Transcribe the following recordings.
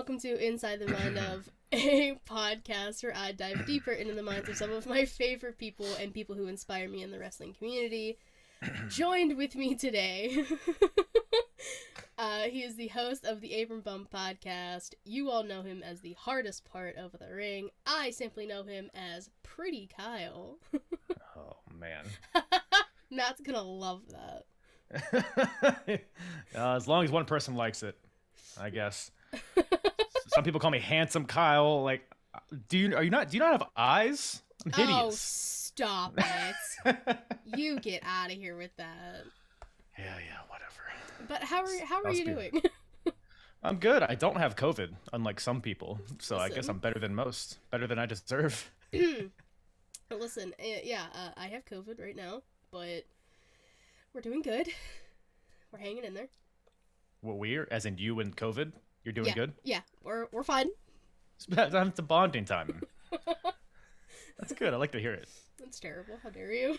welcome to Inside the Mind of, a podcast where I dive deeper into the minds of some of my favorite people and people who inspire me in the wrestling community. Joined with me today, he is the host of the Apron podcast. You all know him as the hardest part of the ring. I simply know him as Pretty Kyle. Oh, man. Matt's gonna love that. As long as one person likes it, I guess. Some people call me Handsome Kyle. Like, do you not have eyes? I'm hideous. Oh, stop it! You get out of here with that. Yeah, whatever. But how are you doing? I'm good. I don't have COVID, unlike some people. So Listen. I guess I'm better than most. Better than I deserve. Listen, I have COVID right now, but we're doing good. We're hanging in there. What, we're? As in you and COVID? You're doing good? Yeah, we're fine. It's a bonding time. That's good. I like to hear it. That's terrible. How dare you?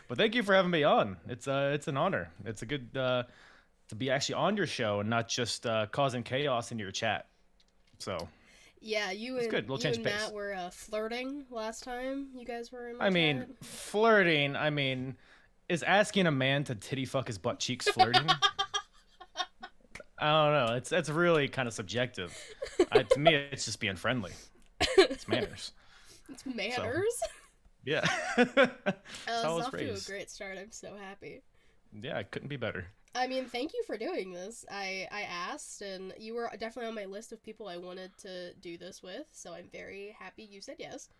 But thank you for having me on. It's an honor. It's a good to be actually on your show and not just causing chaos in your chat. So yeah, you and Matt were flirting last time. You guys were in my chat. Flirting. Is asking a man to titty fuck his butt cheeks flirting? I don't know. It's really kind of subjective. To me, it's just being friendly. It's manners. It's manners. So, yeah. It's off to a great start. I'm so happy. Yeah, it couldn't be better. Thank you for doing this. I asked, and you were definitely on my list of people I wanted to do this with, so I'm very happy you said yes.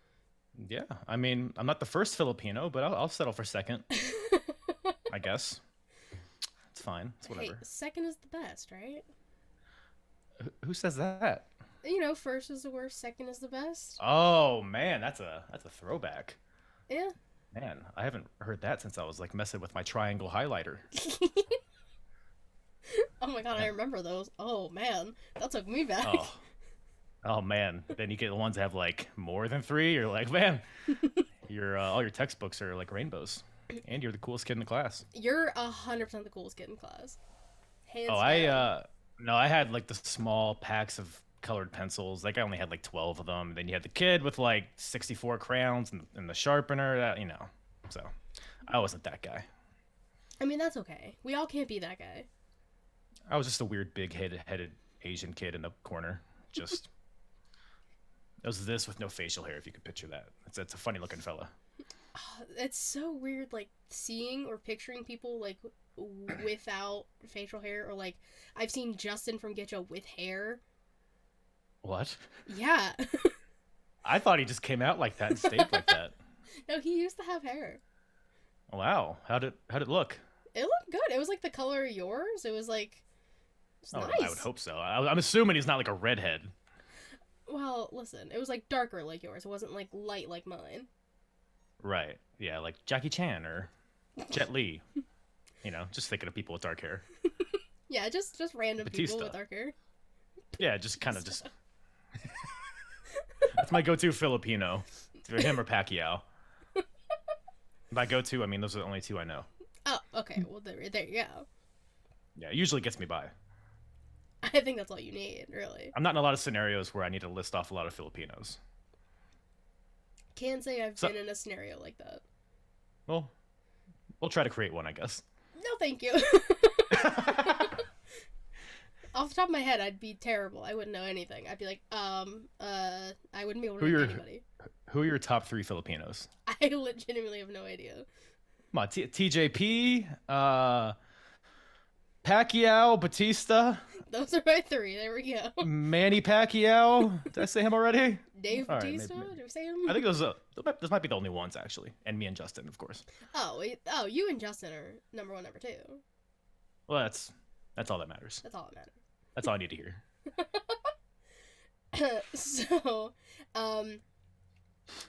Yeah, I'm not the first Filipino, but I'll settle for second. I guess. It's fine. It's whatever. Hey, second is the best, right? Who says that? You know, first is the worst, second is the best. Oh man, that's a throwback. Yeah. Man, I haven't heard that since I was like messing with my triangle highlighter. Oh my god, I remember those. Oh man, that took me back. Oh man, then you get the ones that have like more than three. You're like, man, all your textbooks are like rainbows, and you're the coolest kid in the class. You're 100% the coolest kid in class. Hands down. No, I had like the small packs of colored pencils. Like I only had like 12 of them. Then you had the kid with like 64 crayons and the sharpener. That so I wasn't that guy. That's okay. We all can't be that guy. I was just a weird big-headed Asian kid in the corner. Just it was this with no facial hair, if you could picture that. It's a funny-looking fella. It's so weird, like seeing or picturing people like without facial hair, or like I've seen Justin from Getcha with hair. What? Yeah. I thought he just came out like that and stayed like that. No, he used to have hair. Wow. How'd it look? It looked good. It was like the color of yours. It was like nice. I would hope so. I'm assuming he's not like a redhead. Well, listen, it was like darker like yours. It wasn't like light like mine. Right. Yeah, like Jackie Chan or Jet Li. Just thinking of people with dark hair. Yeah, just random Batista. People with dark hair. Yeah, just kind of just. That's my go-to Filipino. It's either him or Pacquiao. By go-to, those are the only two I know. Oh, okay. Well, there you go. Yeah, it usually gets me by. I think that's all you need, really. I'm not in a lot of scenarios where I need to list off a lot of Filipinos. Can't say I've been in a scenario like that. Well, we'll try to create one, I guess. No, thank you. Off the top of my head, I'd be terrible. I wouldn't know anything. I'd be like, I wouldn't be able to name anybody. Who are your top three Filipinos? I legitimately have no idea. Come on, TJP, Pacquiao, Batista. Those are my three. There we go. Manny Pacquiao. Did I say him already? Dave Batista? Right, Did we say him? I think those might be the only ones, actually. And me and Justin, of course. Oh, you and Justin are number one, number two. Well, that's all that matters. That's all that matters. That's all I need to hear. So,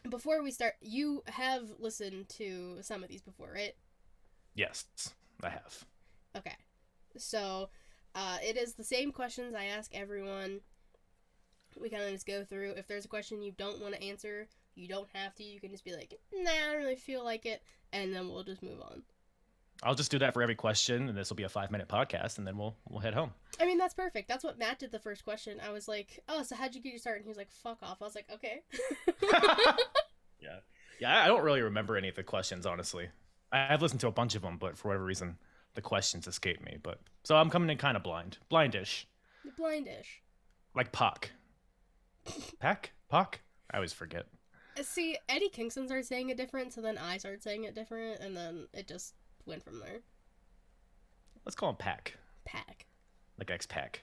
before we start, you have listened to some of these before, right? Yes, I have. Okay. So, it is the same questions I ask everyone. We kind of just go through. If there's a question you don't want to answer, you don't have to. You can just be like, nah, I don't really feel like it. And then we'll just move on. I'll just do that for every question, and this will be a 5-minute podcast, and then we'll head home. I mean, that's perfect. That's what Matt did the first question. I was like, oh, so how'd you get your start? And he was like, fuck off. I was like, okay. Yeah. I don't really remember any of the questions, honestly. I've listened to a bunch of them, but for whatever reason, the questions escape me. But so I'm coming in kind of blindish. Blindish. Like Pac. Pac? I always forget. See, Eddie Kingston started saying it different, so then I started saying it different, and then it just went from there. Let's call him Pac. Pac. Like X-Pac.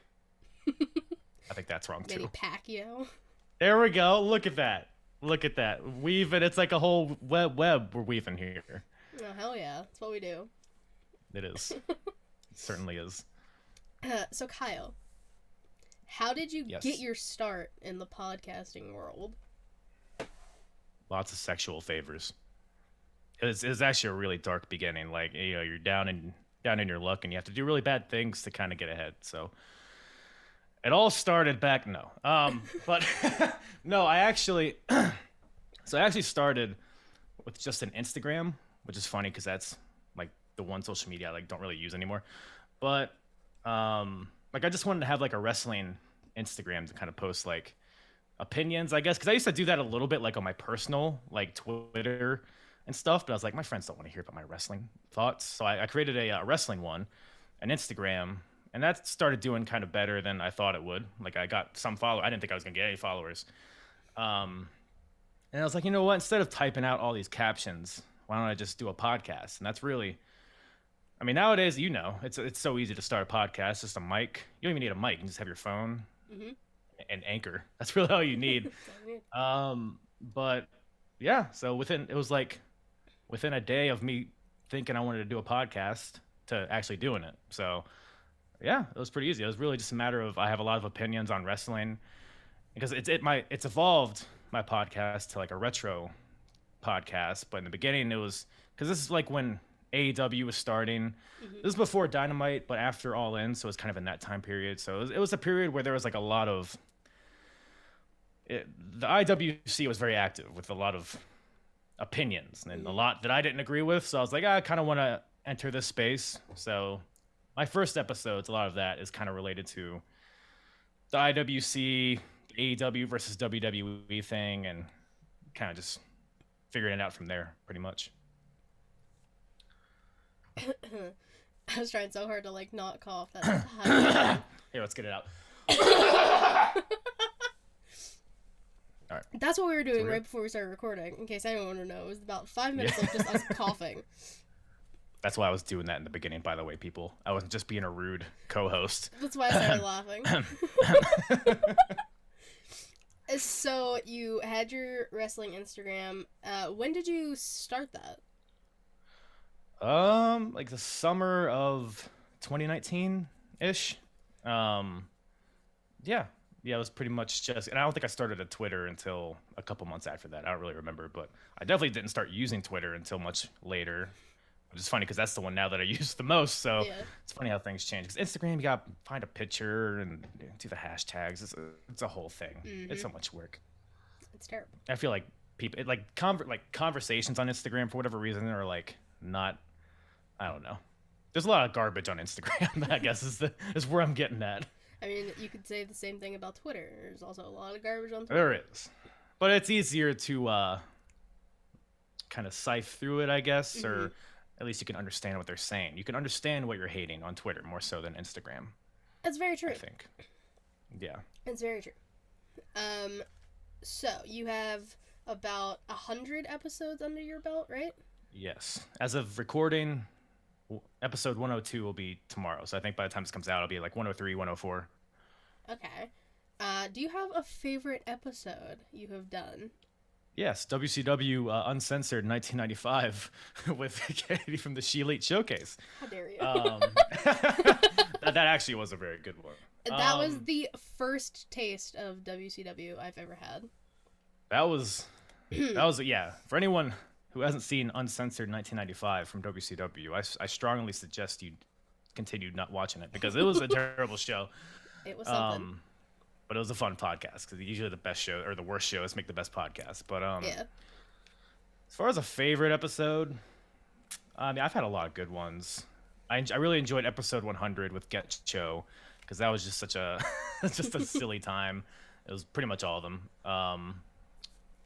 I think that's wrong, too. Maybe Pacquiao. There we go. Look at that. Weaving. It's like a whole web we're weaving here. Oh, hell yeah. That's what we do. It is. It certainly is. So, Kyle, how did you Yes. get your start in the podcasting world? Lots of sexual favors. It was actually a really dark beginning. Like, you're down in your luck, and you have to do really bad things to kind of get ahead. So it all started back. No, but no, I actually started with just an Instagram, which is funny because that's like the one social media I like don't really use anymore. But like I just wanted to have like a wrestling Instagram to kind of post like opinions, I guess, because I used to do that a little bit like on my personal like Twitter and stuff, but I was like, my friends don't want to hear about my wrestling thoughts, so I created a wrestling one, an Instagram, and that started doing kind of better than I thought it would. Like I got some follow. I didn't think I was gonna get any followers, and I was like, you know what? Instead of typing out all these captions, why don't I just do a podcast? And that's really, I mean, nowadays, it's so easy to start a podcast. Just a mic. You don't even need a mic. You can just have your phone. Mm-hmm. And Anchor. That's really all you need. But yeah, so within a day of me thinking I wanted to do a podcast to actually doing it. So yeah, it was pretty easy. It was really just a matter of, I have a lot of opinions on wrestling because it's evolved my podcast to like a retro podcast. But in the beginning it was, because this is like when AEW was starting. Mm-hmm. This is before Dynamite, but after All In, so it's kind of in that time period. So it was a period where there was like a lot of the IWC was very active with a lot of opinions and a lot that I didn't agree with. So I was like, I kind of want to enter this space. So my first episodes, a lot of that is kind of related to the IWC, AEW versus WWE thing, and kind of just figuring it out from there, pretty much. I was trying so hard to like not cough. Here, let's get it out. All right. That's what we were doing right before we started recording. In case anyone wanted to know, it was about 5 minutes of just us coughing. That's why I was doing that in the beginning, by the way, people. I wasn't just being a rude co-host. That's why I started laughing. So you had your wrestling Instagram. When did you start that? Like the summer of 2019-ish. Yeah, it was pretty much just, and I don't think I started a Twitter until a couple months after that. I don't really remember, but I definitely didn't start using Twitter until much later, which is funny because that's the one now that I use the most. So yeah. It's funny how things change. Because Instagram, you got to find a picture and do the hashtags. It's a whole thing. Mm-hmm. It's so much work. It's terrible. I feel like people, conversations on Instagram for whatever reason are like not, I don't know. There's a lot of garbage on Instagram, I guess is where I'm getting at. I mean, you could say the same thing about Twitter. There's also a lot of garbage on Twitter. There is. But it's easier to kind of sift through it, I guess, mm-hmm. or at least you can understand what they're saying. You can understand what you're hating on Twitter more so than Instagram. That's very true. I think. Yeah. It's very true. So you have about 100 episodes under your belt, right? Yes. As of recording, episode 102 will be tomorrow. So I think by the time this comes out, it'll be like 103, 104. Okay. Do you have a favorite episode you have done? Yes, WCW Uncensored 1995 with Katie from the ShElite Showcase. How dare you? That actually was a very good one. That was the first taste of WCW I've ever had. That was yeah. For anyone who hasn't seen Uncensored 1995 from WCW, I strongly suggest you continue not watching it because it was a terrible show. It was something. But it was a fun podcast because usually the best show or the worst shows make the best podcast. But yeah. As far as a favorite episode, I mean, I've had a lot of good ones. I really enjoyed episode 100 with Get Cho because that was just such a just a silly time. It was pretty much all of them.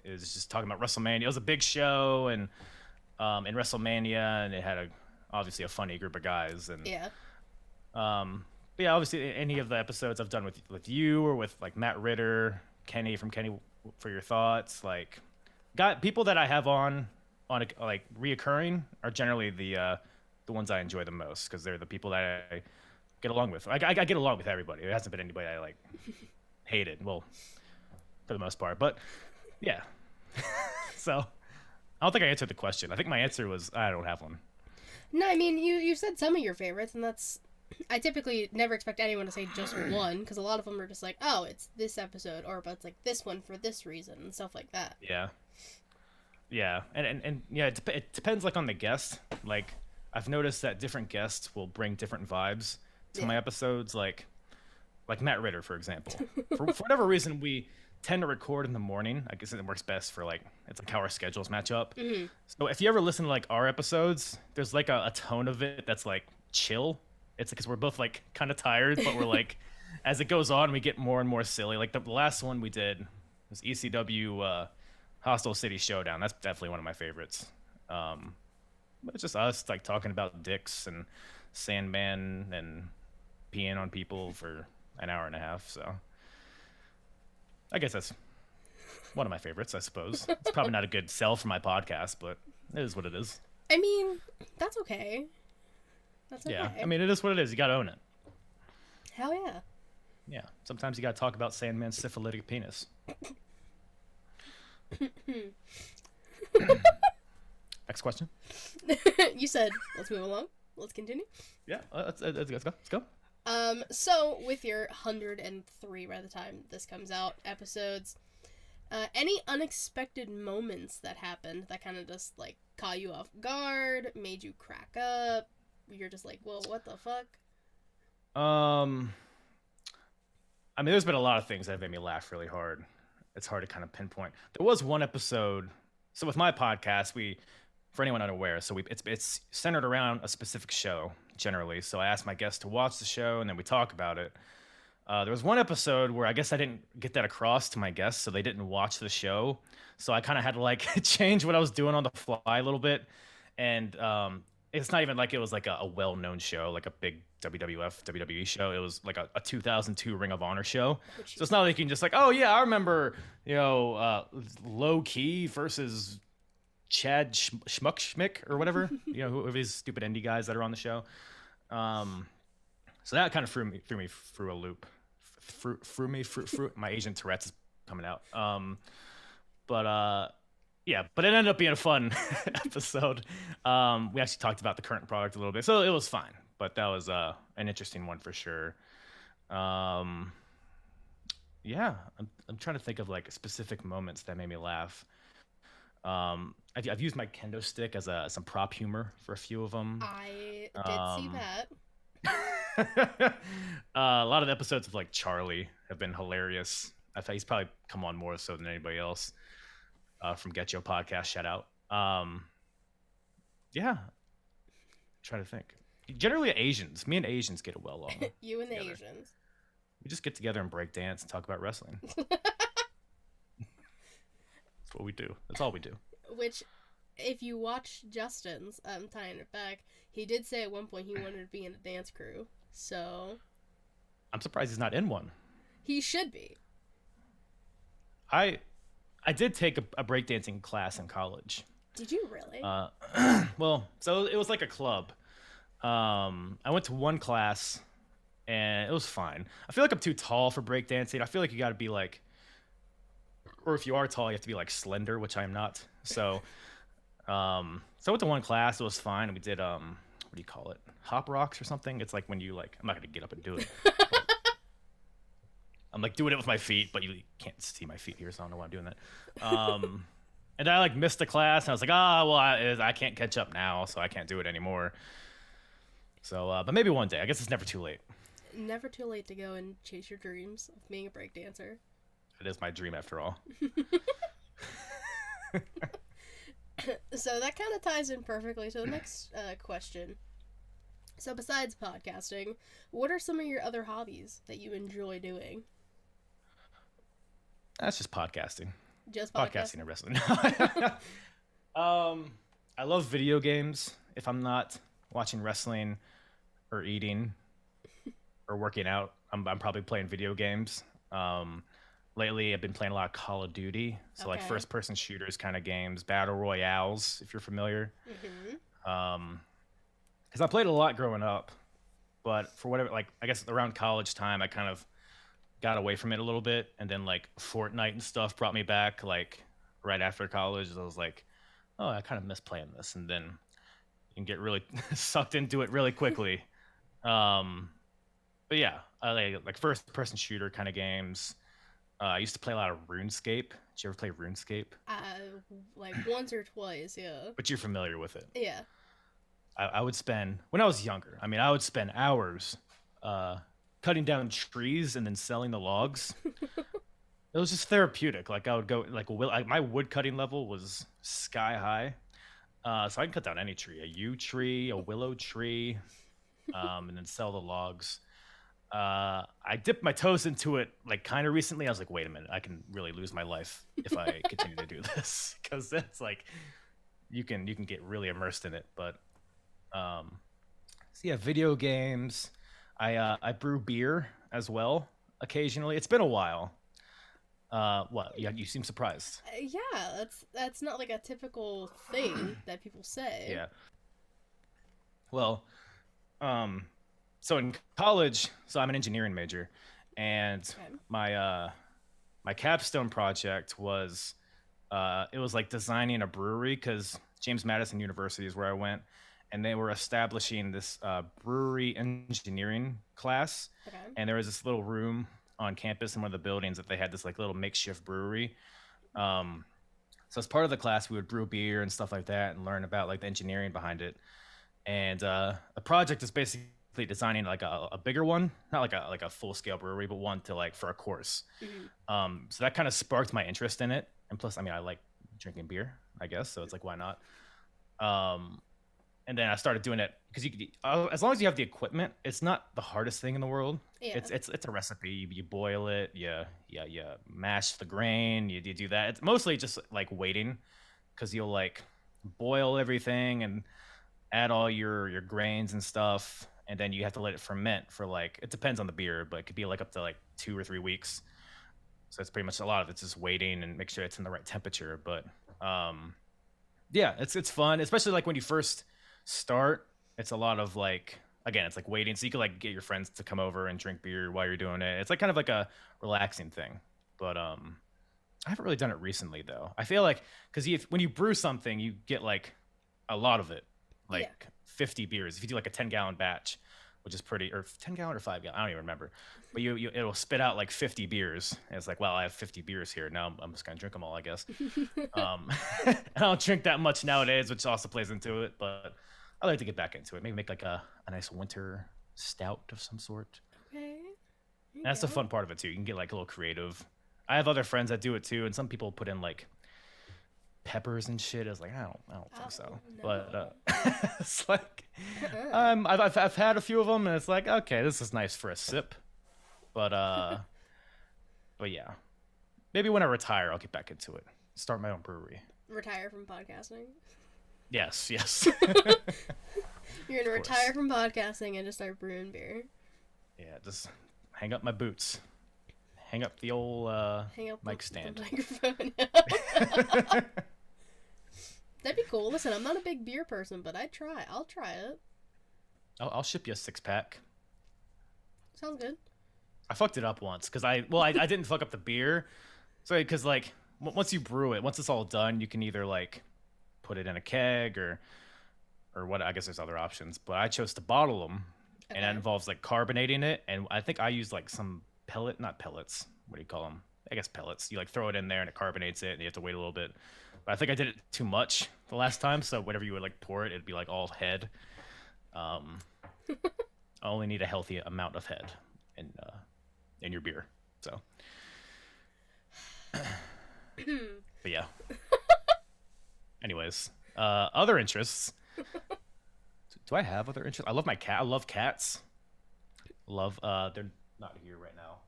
It was just talking about WrestleMania. It was a big show, and in WrestleMania, and it had obviously a funny group of guys. And Yeah. but yeah, obviously any of the episodes I've done with you or with like Matt Ritter, Kenny from Kenny for Your Thoughts, like got people that I have on like reoccurring are generally the ones I enjoy the most because they're the people that I get along with. I get along with everybody. There hasn't been anybody I like hated. Well, for the most part, but yeah. So I don't think I answered the question. I think my answer was I don't have one. No, I mean, you said some of your favorites, and that's... I typically never expect anyone to say just one, because a lot of them are just like, oh, it's this episode, or but it's like this one for this reason, and stuff like that. Yeah. Yeah, and yeah, it depends like on the guest. Like I've noticed that different guests will bring different vibes to my episodes. Like Matt Ritter, for example. For whatever reason, we tend to record in the morning. I guess it works best for like it's like how our schedules match up. Mm-hmm. So if you ever listen to like our episodes, there's like a tone of it that's like chill. It's because we're both like kind of tired, but we're like as it goes on, we get more and more silly. Like the last one we did was ECW. Hostile City Showdown. That's definitely one of my favorites. But it's just us like talking about dicks and Sandman and peeing on people for an hour and a half. So I guess that's one of my favorites, I suppose. It's probably not a good sell for my podcast, but it is what it is. I mean, that's okay. That's okay. Yeah, I mean, it is what it is. You gotta own it. Hell yeah. Yeah, sometimes you gotta talk about Sandman's syphilitic penis. Next question. You said, let's move along. Let's continue. Yeah, let's go. So with your 103 by the time this comes out episodes, any unexpected moments that happened that kind of just like caught you off guard, made you crack up? You're just like, whoa, what the fuck? I mean, there's been a lot of things that have made me laugh really hard. It's hard to kind of pinpoint. There was one episode. So with my podcast, for anyone unaware, so it's centered around a specific show generally. So I asked my guests to watch the show, and then we talk about it. There was one episode where I guess I didn't get that across to my guests, so they didn't watch the show. So I kind of had to like change what I was doing on the fly a little bit. And it's not even like it was like a well-known show, like a big WWF, WWE show. It was like a 2002 Ring of Honor show. So it's not like you can just like, oh yeah, I remember, Low Key versus Chad Schmick or whatever, who of these stupid indie guys that are on the show. So that kind of threw me through a loop. My Asian Tourette's is coming out. Yeah, but it ended up being a fun episode. We actually talked about the current product a little bit, so it was fine. But that was an interesting one for sure. Yeah, I'm trying to think of like specific moments that made me laugh. I've used my kendo stick as some prop humor for a few of them. I did see that. A lot of the episodes of like Charlie have been hilarious. I think he's probably come on more so than anybody else. From Get Your Podcast, shout out. Yeah, trying to think. Generally, Asians. Me and Asians get well along. You and the together. Asians. We just get together and break dance and talk about wrestling. That's what we do. That's all we do. Which, if you watch Justin's, tying it back, he did say at one point he wanted to be in a dance crew. So I'm surprised he's not in one. He should be. I did take a breakdancing class in college. Did you really? Well, so it was like a club. I went to one class, and it was fine. I feel like I'm too tall for breakdancing. I feel like you got to be like, or if you are tall, you have to be like slender, which I'm not. So, so I went to one class. It was fine. And we did what do you call it? Hop rocks or something. It's like when you like. I'm not gonna get up and do it. I'm like doing it with my feet, but you can't see my feet here, so I don't know why I'm doing that. And I like missed the class, and I was like, I can't catch up now, so I can't do it anymore. So, but maybe one day. I guess it's never too late. Never too late to go and chase your dreams of being a breakdancer. It is my dream after all. So that kind of ties in perfectly to the next question. So besides podcasting, what are some of your other hobbies that you enjoy doing? That's just podcasting. Just Podcasting podcasting? and wrestling. I love video games. If I'm not watching wrestling or eating or working out, I'm probably playing video games. Um, Lately, I've been playing a lot of Call of Duty, so like Okay. first-person shooters kind of games, battle royales, if you're familiar. Mm-hmm. Because I played a lot growing up, but for whatever, like I guess around college time, I kind of got away from it a little bit, and then like Fortnite and stuff brought me back. Like right after college, I was like, oh, I kind of miss playing this, and then you can get really sucked into it really quickly. Um, but yeah, I like first person shooter kind of games. I used to play a lot of RuneScape. Did you ever play RuneScape? Like once or twice, yeah. But you're familiar with it. Yeah. I would spend when I was younger. I mean, I would spend hours uh, cutting down trees and then selling the logs. It was just therapeutic. Like I would go like my wood cutting level was sky high. So I can cut down any tree, a yew tree, a willow tree, and then sell the logs. I dipped my toes into it like kind of recently. I was like, wait a minute, I can really lose my life if I continue to do this because it's like you can get really immersed in it. But so yeah, video games. I brew beer as well occasionally. It's been a while. What? Yeah, you seem surprised. Yeah, that's not like a typical thing that people say. Yeah. Well, um, so in college, so I'm an engineering major, and Okay. my capstone project was it was like designing a brewery because James Madison University is where I went, and they were establishing this brewery engineering class, Okay. and there was this little room on campus in one of the buildings that they had this like little makeshift brewery. Um, so as part of the class, we would brew beer and stuff like that, and learn about like the engineering behind it. And the project is basically designing like a bigger one, not like a full scale brewery, but one to like for a course. Mhm. So that kind of sparked my interest in it, and plus, I mean, I like drinking beer, I guess, so it's like why not? Um, and then I started doing it because as long as you have the equipment, it's not the hardest thing in the world. Yeah. It's a recipe. You boil it, you mash the grain, you do that. It's mostly just like waiting, because you'll like boil everything and add all your grains and stuff, and then you have to let it ferment for like, it depends on the beer, but it could be like up to like 2 or 3 weeks. So it's pretty much a lot of it's just waiting and make sure it's in the right temperature. But um, yeah, it's fun, especially like when you first start. It's a lot of like, again, it's like waiting, so you can like get your friends to come over and drink beer while you're doing it. It's like kind of like a relaxing thing. But I haven't really done it recently though. I feel like because when you brew something, you get like a lot of it, Yeah. like 50 beers. If you do like a 10-gallon batch, which is pretty, or 10-gallon or 5-gallon, I don't even remember. But you it'll spit out like 50 beers. And it's like, well, I have 50 beers here. Now I'm just gonna drink them all, I guess. I don't drink that much nowadays, which also plays into it. But I like to get back into it. Maybe make like a nice winter stout of some sort. Okay. And that's the fun part of it too. You can get like a little creative. I have other friends that do it too, and some people put in like peppers and shit. I was like, I don't think so. No. But it's like, I've had a few of them, and it's like, okay, this is nice for a sip. But but yeah, maybe when I retire, I'll get back into it. Start my own brewery. Retire from podcasting. Yes. You're gonna retire from podcasting and just start brewing beer. Yeah, just hang up my boots. Hang up the old Hang up mic the stand. microphone. That'd be cool. Listen, I'm not a big beer person, but I'll try it. I'll ship you a 6-pack. Sounds good. I fucked it up once because I didn't fuck up the beer. So because like once you brew it, once it's all done, you can either like put it in a keg or what. I guess there's other options, but I chose to bottle them, and that Okay. involves like carbonating it. And I think I used like some not pellets. What do you call them? I guess pellets. You like throw it in there and it carbonates it, and you have to wait a little bit. But I think I did it too much the last time, so whenever you would like pour it, it'd be like all head. I only need a healthy amount of head in your beer. So, but yeah. Anyways, other interests. Do I have other interests? I love my cat. I love cats. Love. They're not here right now,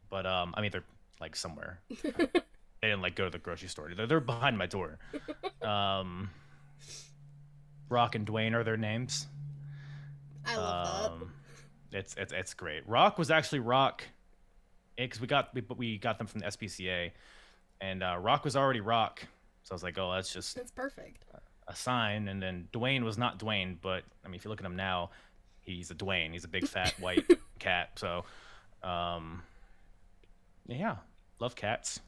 but I mean they're like somewhere. They didn't like go to the grocery store. They're behind my door. Um, Rock and Dwayne are their names. I love It's great. Rock was actually Rock, because we got them from the SPCA, and Rock was already Rock. So I was like, oh, that's perfect. a sign. And then Dwayne was not Dwayne, but I mean, if you look at him now, he's a Dwayne. He's a big fat white cat. So, yeah, love cats.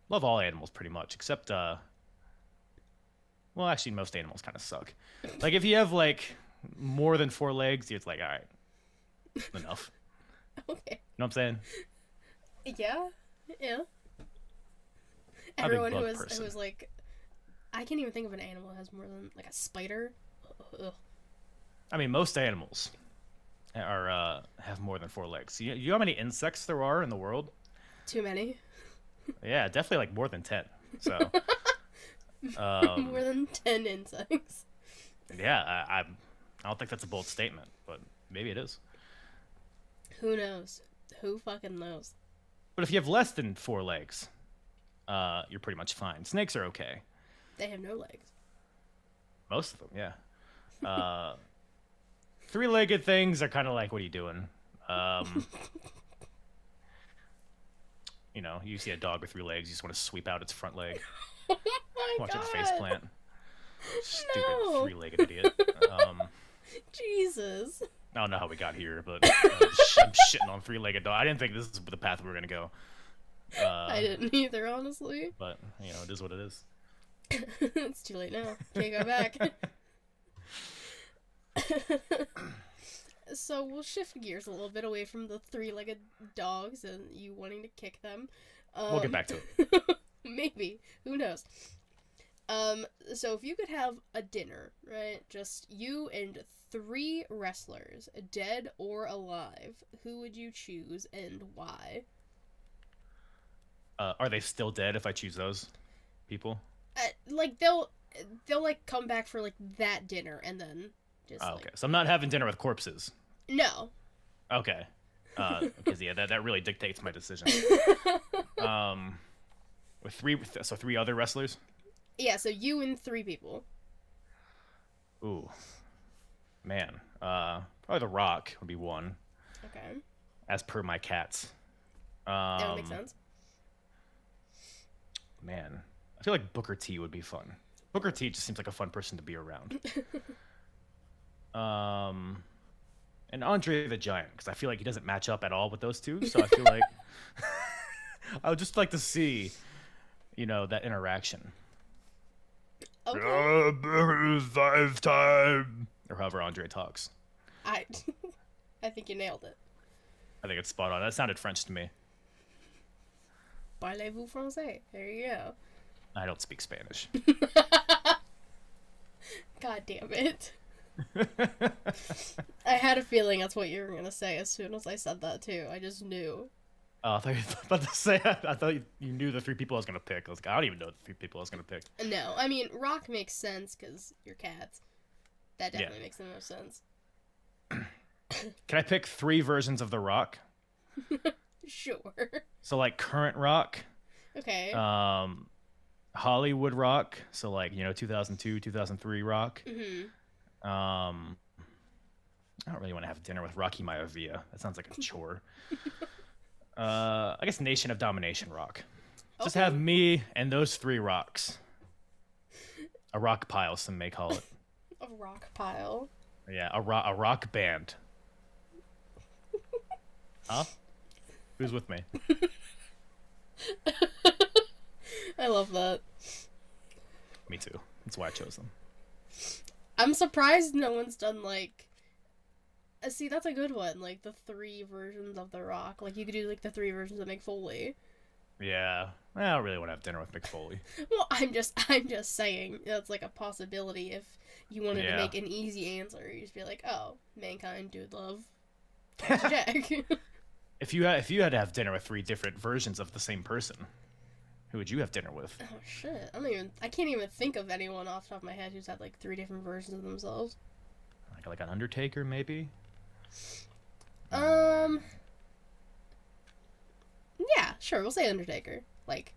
Love all animals pretty much, except well, actually, most animals kind of suck. Like if you have like more than 4 legs, it's like, all right, enough. Okay. You know what I'm saying? Yeah. Yeah. I'm a big Everyone who bug was person. like, I can't even think of an animal that has more than like a spider. Ugh. I mean, most animals are have more than 4 legs. You know how many insects there are in the world? Too many. Yeah, definitely like more than 10. So, More than 10 insects. yeah, I don't think that's a bold statement, but maybe it is. Who knows? Who fucking knows? But if you have less than 4 legs, you're pretty much fine. Snakes are okay. They have no legs. Most of them, yeah. 3-legged things are kind of like, what are you doing? You know, you see a dog with 3 legs, you just want to sweep out its front leg, Oh my watch god. it face plant. Stupid No. 3-legged idiot. Jesus. I don't know how we got here, but I'm shitting on 3-legged dog. I didn't think this is the path we were gonna go. I didn't either, honestly. But you know, it is what it is. It's too late now. Can't go back. So we'll shift gears a little bit away from the 3-legged dogs and you wanting to kick them. We'll get back to it. Maybe. Who knows? So if you could have a dinner, right? Just you and 3 wrestlers, dead or alive, who would you choose and why? Are they still dead if I choose those people? Like they'll like come back for like that dinner and then just Oh, like okay, so I'm not having dinner with corpses. no. Okay. Because yeah, that really dictates my decision. With 3 other wrestlers. Yeah, so you and 3 people. Ooh, man. Probably The Rock would be one, Okay. as per my cats. That would make sense. Man, I feel like Booker T would be fun. Booker T just seems like a fun person to be around. And Andre the Giant, because I feel like he doesn't match up at all with those two. So I feel like I would just like to see, you know, that interaction. Okay. 5 time, or however Andre talks. I think you nailed it. I think it's spot on. That sounded French to me. Parlez-vous français? There you go. I don't speak Spanish. God damn it. I had a feeling that's what you were gonna say as soon as I said that too. I just knew. Oh, I thought you were about to say. I thought you knew the 3 people I was gonna pick. I was like, I don't even know the 3 people I was gonna pick. No, I mean Rock makes sense because you're cats. That definitely makes the most sense. Can I pick 3 versions of The Rock? Sure. So like current Rock, Okay. Hollywood Rock. So like, you know, 2002, 2003 Rock. Mm-hmm. I don't really want to have dinner with Rocky Maivia. That sounds like a chore. I guess Nation of Domination Rock. Just Okay. have me and those 3 rocks. A rock pile, some may call it. A rock pile. Yeah, a rock band. Huh? Who's with me? I love that. Me too. That's why I chose them. I'm surprised no one's done like. See, that's a good one. Like the 3 versions of The Rock. Like you could do like the 3 versions of Mick Foley. Yeah, I don't really want to have dinner with Mick Foley. Well, I'm just saying that's like a possibility if you wanted to make an easy answer. You just be like, oh, Mankind, Dude Love, Jack. If you had to have dinner with 3 different versions of the same person, Who would you have dinner with? Oh shit! I can't even think of anyone off the top of my head who's had like 3 different versions of themselves. Like an Undertaker, maybe. Yeah, sure. We'll say Undertaker. Like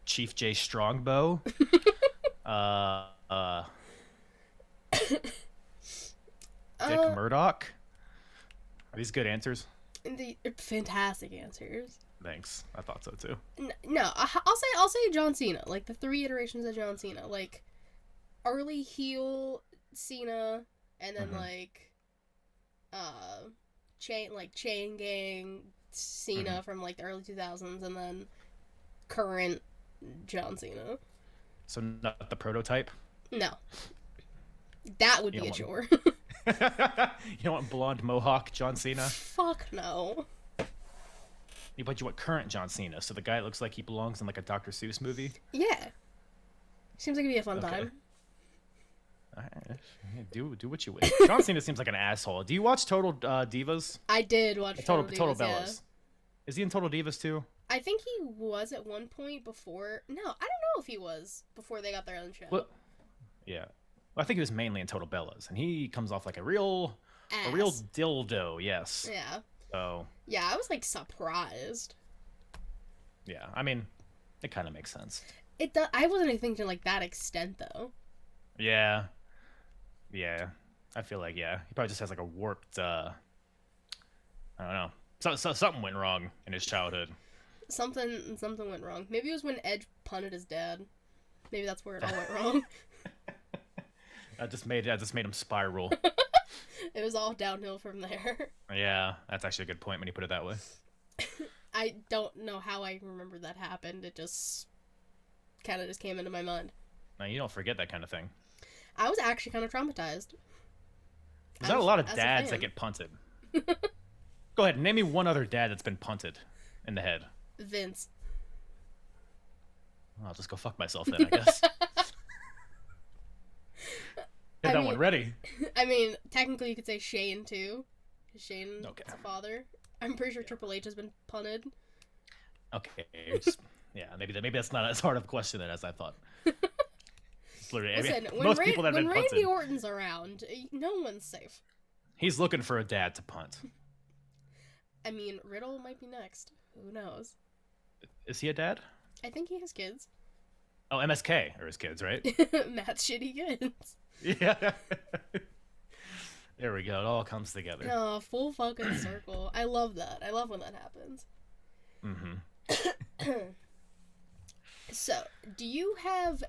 Chief J Strongbow. Dick Murdoch. Are these good answers? Fantastic answers. Thanks. I thought so too. No, I'll say John Cena. Like the 3 iterations of John Cena. Like early heel Cena, and then chain gang Cena from like the early 2000s, and then current John Cena. So not the prototype? No. That would be a chore. You don't want blonde mohawk John Cena? Fuck no. But you want current John Cena, so the guy looks like he belongs in like a Dr. Seuss movie? Yeah. Seems like it'd be a fun time. Alright. Do what you wish. John Cena seems like an asshole. Do you watch Total Divas? I did watch Total Bellas. Yeah. Is he in Total Divas too? I think he was at one point before. No, I don't know if he was before they got their own show. Well, yeah. Well, I think he was mainly in Total Bellas, and he comes off like a real dildo. Yes. Yeah. So. Yeah, I was like surprised. Yeah, I mean, it kind of makes sense. It does. I wasn't thinking to like that extent though. Yeah. Yeah. I feel like he probably just has like a warped. I don't know. So something went wrong in his childhood. Something went wrong. Maybe it was when Edge punted his dad. Maybe that's where it all went wrong. That just made him spiral. It was all downhill from there. Yeah, that's actually a good point when you put it that way. I don't know how I remember that happened. It just kind of just came into my mind. Now, you don't forget that kind of thing. I was actually kind of traumatized. There's not a lot of dads that get punted. Go ahead, name me one other dad that's been punted in the head. Vince. I'll just go fuck myself then, I guess. Get that one ready. I mean, technically you could say Shane too. Shane is a father. I'm pretty sure Triple H has been punted. Okay. Maybe that's not as hard of a question as I thought. Listen, most people that have been punted. Randy Orton's around, no one's safe. He's looking for a dad to punt. I mean, Riddle might be next. Who knows? Is he a dad? I think he has kids. Oh, MSK are his kids, right? Matt's shitty kids. Yeah. There we go. It all comes together. Oh, full fucking circle. I love that. I love when that happens. Mm-hmm. So, do you have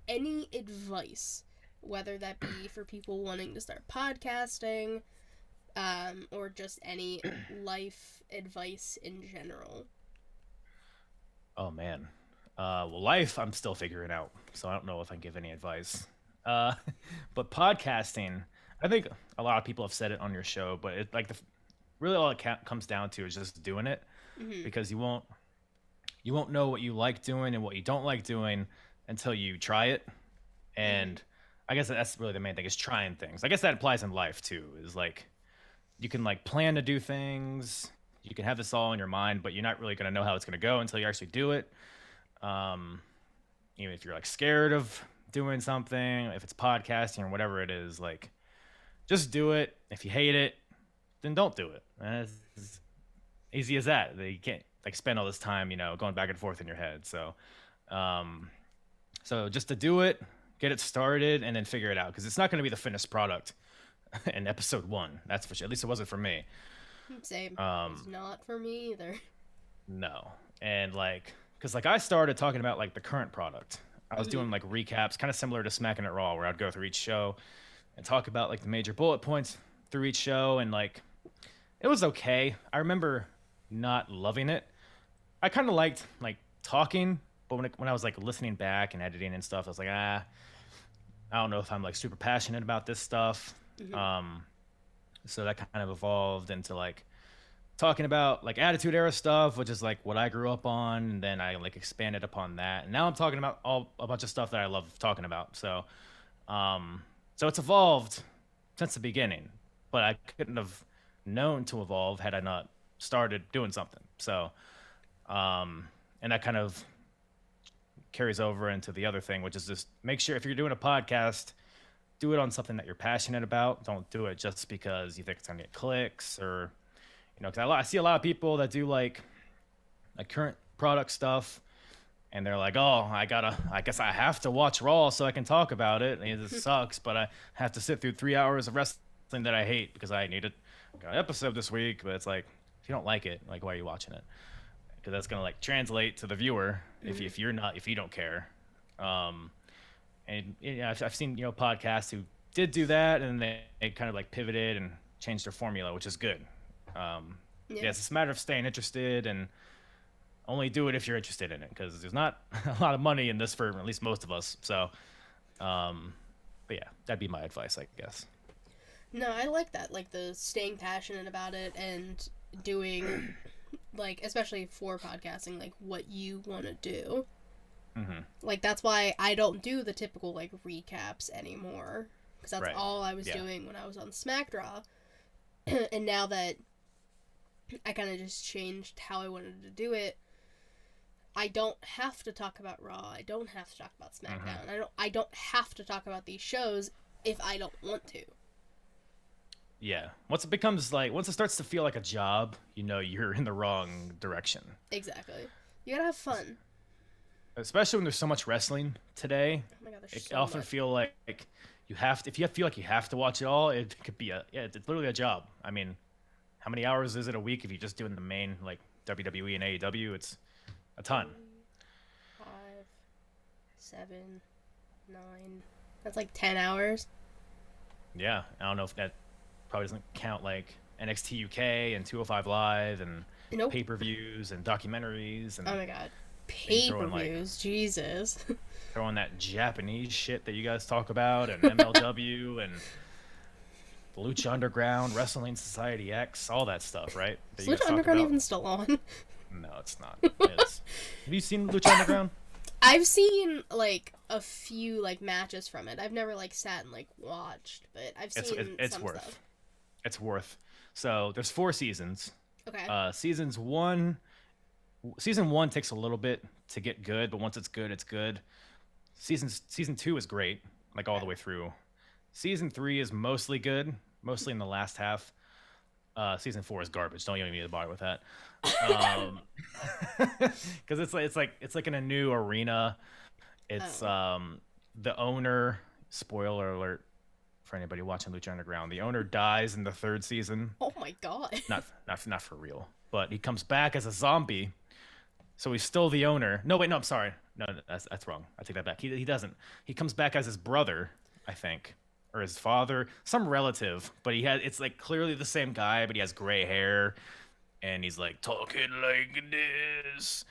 any advice, whether that be for people wanting to start podcasting, or just any life advice in general? Oh, man. Well, life I'm still figuring out, so I don't know if I can give any advice. But podcasting, I think a lot of people have said it on your show, but it really all it comes down to is just doing it, because you won't know what you like doing and what you don't like doing until you try it. And I guess that's really the main thing, is trying things. I guess that applies in life too, is like you can like plan to do things, you can have this all in your mind, but you're not really going to know how it's going to go until you actually do it. Even if you're like scared of doing something, if it's podcasting or whatever it is, like just do it. If you hate it, then don't do it. And it's as easy as that. You can't like spend all this time, going back and forth in your head. So just to do it, get it started, and then figure it out, because it's not going to be the finished product in episode 1. That's for sure. At least it wasn't for me. Same. It's not for me either. No. And because I started talking about like the current product. I was doing like recaps, kind of similar to Smacking It Raw, where I'd go through each show and talk about like the major bullet points through each show, and like it was okay. I remember not loving it. I kind of liked like talking, but when I was like listening back and editing and stuff, I was like, I don't know if I'm like super passionate about this stuff. So that kind of evolved into like talking about like Attitude Era stuff, which is like what I grew up on, and then I like expanded upon that, and now I'm talking about a bunch of stuff that I love talking about. So it's evolved since the beginning, but I couldn't have known to evolve had I not started doing something. So And that kind of carries over into the other thing, which is just make sure if you're doing a podcast, do it on something that you're passionate about. Don't do it just because you think it's gonna get clicks, or because I see a lot of people that do like current product stuff, and they're like, oh, I guess I have to watch Raw so I can talk about it. And it sucks, but I have to sit through 3 hours of wrestling that I hate because I needed an episode this week. But it's like, if you don't like it, like, why are you watching it? Because that's gonna like translate to the viewer if you don't care. And I've seen podcasts who did do that, and they kind of like pivoted and changed their formula, which is good. Yeah, it's just a matter of staying interested, and only do it if you're interested in it, because there's not a lot of money in this for at least most of us. So, but yeah, that'd be my advice, I guess. No, I like that, like the staying passionate about it and doing, like, especially for podcasting, like what you want to do. Mm-hmm. Like, that's why I don't do the typical, like, recaps anymore, because that's all I was doing when I was on SmackDraw. And now that I kind of just changed how I wanted to do it, I don't have to talk about Raw. I don't have to talk about SmackDown. Mm-hmm. I don't have to talk about these shows if I don't want to. Yeah. Once it starts to feel like a job, you're in the wrong direction. Exactly. You gotta have fun. Especially when there's so much wrestling today. Oh my God, I often feel like you have to, if you feel like you have to watch it all, it could be it's literally a job. I mean, how many hours is it a week if you're just doing the main, like, WWE and AEW? It's a ton. 5, 7, 9. That's like 10 hours. Yeah, I don't know if that probably doesn't count like NXT UK and 205 Live and pay-per-views and documentaries. And oh my God, pay-per-views, Jesus. Throw on that Japanese shit that you guys talk about, and MLW and Lucha Underground, Wrestling Society X, all that stuff, right? Is Lucha Underground even still on? No, it's not. Have you seen Lucha Underground? I've seen like a few like matches from it. I've never like sat and like watched, but I've seen some stuff. It's worth. So there's 4 seasons. Okay. Season one takes a little bit to get good, but once it's good, it's good. Season 2 is great, like all the way through. Season 3 is mostly good, mostly in the last half. Season 4 is garbage. Don't even need to bother with that. Because it's like in a new arena. It's the owner. Spoiler alert for anybody watching Lucha Underground. The owner dies in the 3rd season. Oh my God. Not for real. But he comes back as a zombie. So he's still the owner. No, wait, no, I'm sorry. No, that's wrong. I take that back. He doesn't. He comes back as his brother, I think. Or his father, some relative, but it's like clearly the same guy, but he has gray hair, and he's like talking like this.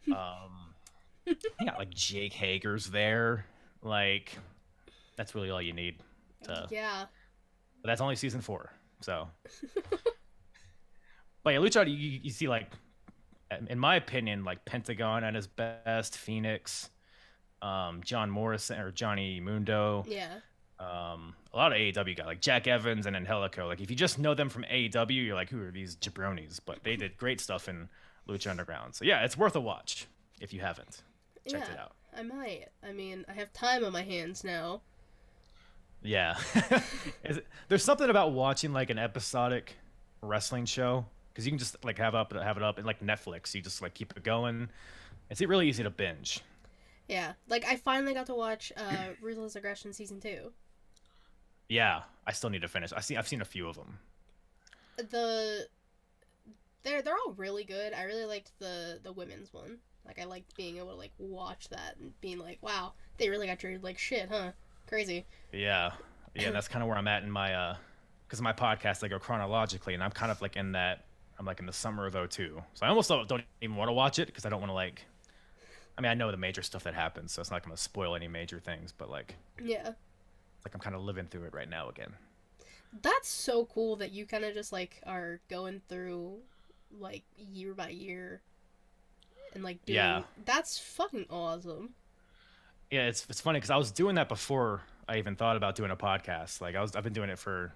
Yeah, like Jake Hager's there. Like, that's really all you need. Yeah. But that's only season 4, so. But yeah, Lucha, you see, like, in my opinion, like Pentagon at his best, Phoenix, John Morrison or Johnny Mundo. Yeah. A lot of AEW guys, like Jack Evans and Angelico. Like, if you just know them from AEW, you're like, who are these jabronis? But they did great stuff in Lucha Underground. So yeah, it's worth a watch if you haven't. Check it out. I might. I mean, I have time on my hands now. Yeah. There's something about watching like an episodic wrestling show, because you can just like have it up, and like Netflix, you just like keep it going. It's really easy to binge. Yeah, like I finally got to watch Ruthless Aggression season 2. Yeah, I still need to finish. I've seen a few of them. They're all really good. I really liked the women's one. Like, I liked being able to like watch that and being like, wow, they really got treated like shit, huh? Crazy. Yeah, and that's kind of where I'm at in my because my podcast, I go chronologically, and I'm kind of like in that. I'm like in the summer of 2002, so I almost don't even want to watch it because I don't want to like. I mean, I know the major stuff that happens, so it's not going to spoil any major things, but like, yeah, like I'm kind of living through it right now again. That's so cool that you kind of just like are going through like year by year and like doing. Yeah. That's fucking awesome. Yeah, it's funny because I was doing that before I even thought about doing a podcast. Like I've been doing it for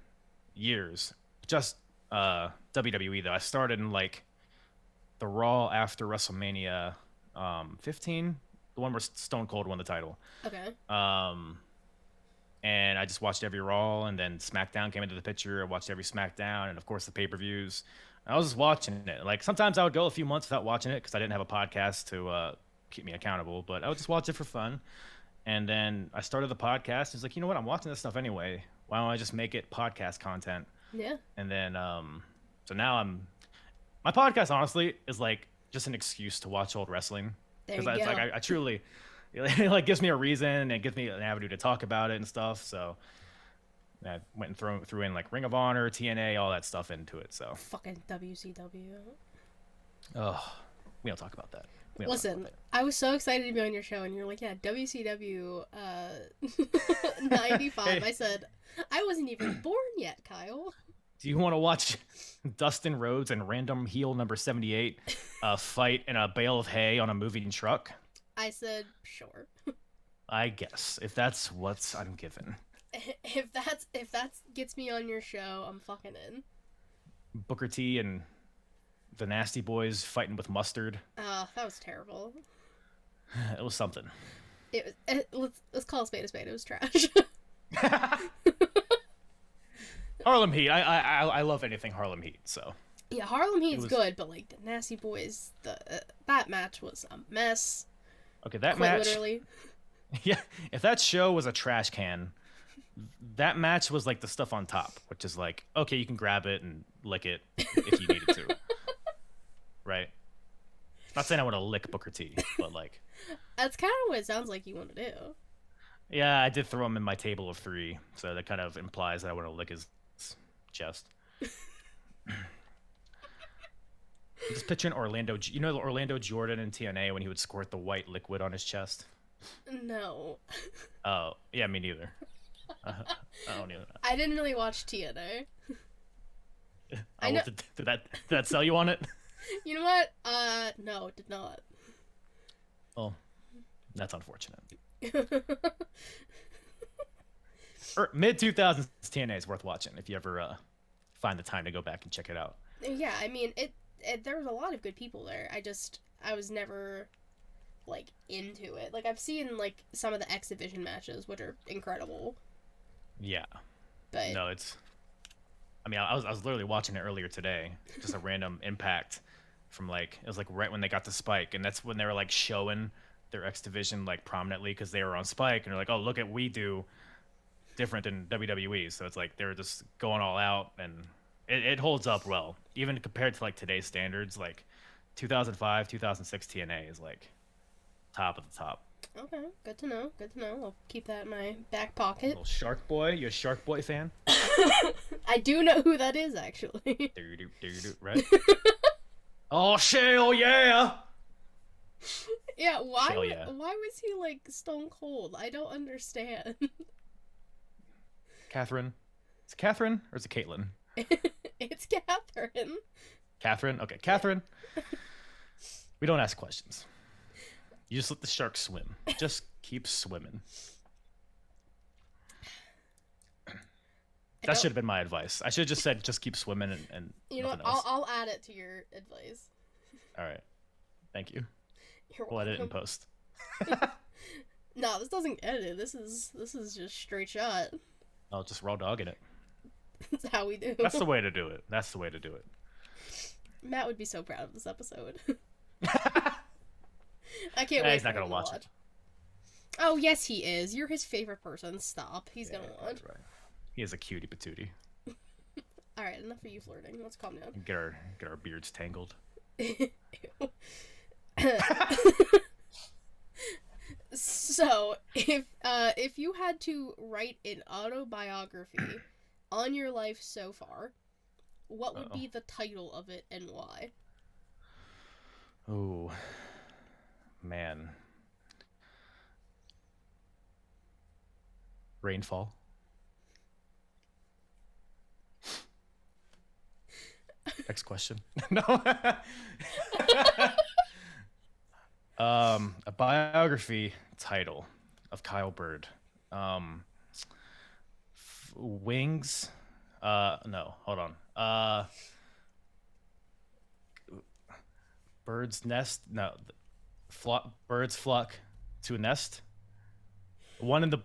years. Just WWE though. I started in like the Raw after WrestleMania 15, the one where Stone Cold won the title. Okay. And I just watched every Raw, and then SmackDown came into the picture. I watched every SmackDown, and of course the pay-per-views. I was just watching it. Like sometimes I would go a few months without watching it because I didn't have a podcast to keep me accountable. But I would just watch it for fun. And then I started the podcast. It's like, you know what? I'm watching this stuff anyway. Why don't I just make it podcast content? Yeah. And then so now my podcast honestly is like just an excuse to watch old wrestling There you because it's go. like I truly it like gives me a reason and it gives me an avenue to talk about it and stuff. So I went and threw in like Ring of Honor, TNA, all that stuff into it. So Fucking WCW. oh, we don't talk about that. We don't talk Listen, about that. I was so excited to be on your show, and you're like, yeah, WCW 95. Hey. I said, I wasn't even born yet, Kyle. Do you want to watch Dustin Rhodes and random heel number 78 fight in a bale of hay on a moving truck? I said, sure. I guess if that's what's I'm given. If that gets me on your show, I'm fucking in. Booker T and the Nasty Boys fighting with mustard. That was terrible. It was something. Let's call a spade a spade. It was trash. Harlem Heat. I love anything Harlem Heat. So Yeah, Harlem Heat's good, but like the Nasty Boys, that match was a mess. okay, that Quite match. literally. Yeah, if that show was a trash can, that match was like the stuff on top, which is like, okay, you can grab it and lick it if you needed to, right? Not saying I want to lick Booker T, but like, That's kind of what it sounds like you want to do. yeah, I did throw him in my table of 3, so that kind of implies that I want to lick his chest. I'm just picturing Orlando. You know Orlando Jordan in TNA when he would squirt the white liquid on his chest. No. Oh, yeah, me neither. I don't either. I didn't really watch TNA. I know. Did that sell you on it? You know what? No, it did not. Oh, that's unfortunate. Mid 2000s TNA is worth watching if you ever find the time to go back and check it out. Yeah, I mean, there was a lot of good people there. I was never like into it. Like I've seen like some of the X Division matches, which are incredible. Yeah. But No, it's. I mean, I was literally watching it earlier today. Just a random Impact from like it was like right when they got to Spike, and that's when they were like showing their X Division like prominently because they were on Spike, and they're like, oh, look at we do different than WWE. So it's like they were just going all out, and it holds up well, even compared to like today's standards. Like 2005, 2006 TNA is like top of the top. okay, good to know. Good to know. I'll keep that in my back pocket. Little Shark Boy, you a Shark Boy fan? I do know who that is actually. Right? Oh, Shell, yeah! Yeah, why? Hell yeah. Why was he like stone cold? I don't understand. Catherine. Is it Catherine or is it Caitlin? It's Catherine. Catherine? Okay, Catherine. We don't ask questions. You just let the shark swim. Just keep swimming. That should have been my advice. I should have just said, just keep swimming and You know what? nothing else. I'll add it to your advice. All right. Thank you. You're We'll edit it in welcome. post. No, this doesn't get edited. This is just straight shot. I'll just raw dog in it. That's how we do. That's the way to do it. That's the way to do it. Matt would be so proud of this episode. I can't wait. He's for not him gonna to watch it. Oh yes, he is. You're his favorite person. Stop. He's gonna watch. Right. He is a cutie patootie. All right, enough of you flirting. Let's calm down. Get our beards tangled. So, if you had to write an autobiography on your life so far, what would be the title of it and why? Oh, man. Rainfall. Next question. No. A biography title of Kyle Byrd. Wings. No, hold on. Bird's Nest. No. birds flock to a nest. One in the,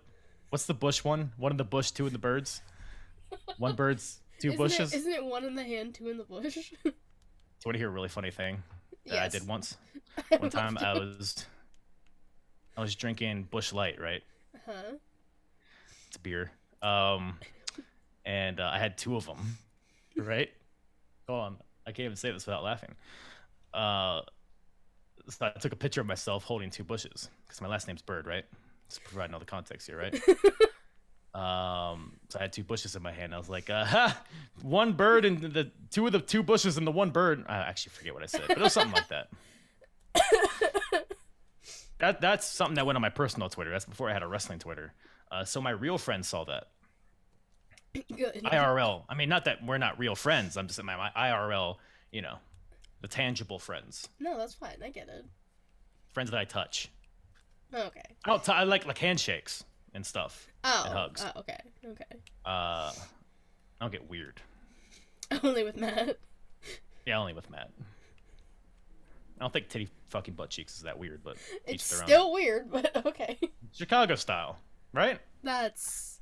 what's the bush one? One in the bush, two in the birds. One bird's two bushes. Isn't it one in the hand, two in the bush? Do you want to hear a really funny thing that I did once? One time I was drinking Bush Light, right? Huh? It's a beer. And I had two of them, right? Hold on, I can't even say this without laughing. So I took a picture of myself holding two bushes because my last name's Byrd, right? Just providing all the context here, right? So I had two bushes in my hand. I was like, one bird and the two bushes and the one bird. I actually forget what I said, but it was something like that. That's something that went on my personal Twitter. That's before I had a wrestling Twitter. So my real friends saw that. Good. IRL. I mean, not that we're not real friends. I'm just saying my IRL, you know, the tangible friends. No, that's fine. I get it. Friends that I touch. Okay. I like handshakes and stuff. Oh. And hugs. Oh, okay. Okay. I don't get weird. Only with Matt. Yeah, only with Matt. I don't think titty fucking butt cheeks is that weird, but It's each their still own. weird, but okay. Chicago style, right? That's.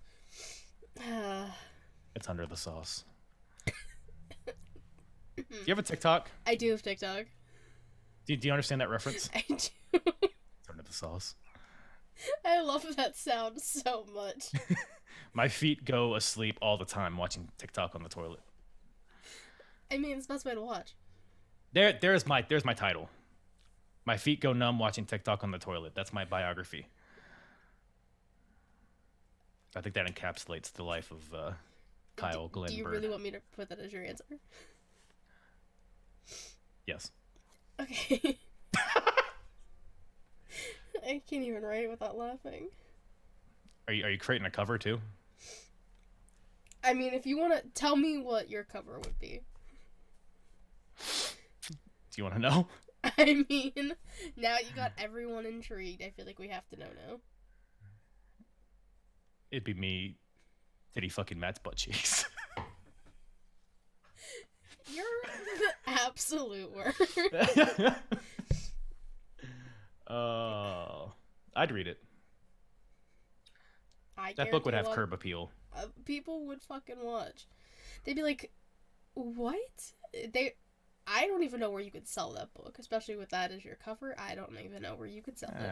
It's under the sauce. Do you have a TikTok? I do have TikTok. Do you understand that reference? I do. It's under the sauce. I love that sound so much. My feet go asleep all the time watching TikTok on the toilet. I mean, it's the best way to watch. There's my title. My feet go numb watching TikTok on the toilet. That's my biography. I think that encapsulates the life of Kyle Glenn Do you Byrd. really want me to put that as your answer? Yes. Okay. I can't even write it without laughing. Are you creating a cover too? I mean, if you want to tell me what your cover would be. Do you want to know? I mean, now you got everyone intrigued. I feel like we have to know now. It'd be me, titty fucking Matt's butt cheeks. You're the absolute worst. I'd read it. That book would have curb appeal. People would fucking watch. They'd be like, "What?" I don't even know where you could sell that book, especially with that as your cover. I don't even know where you could sell it.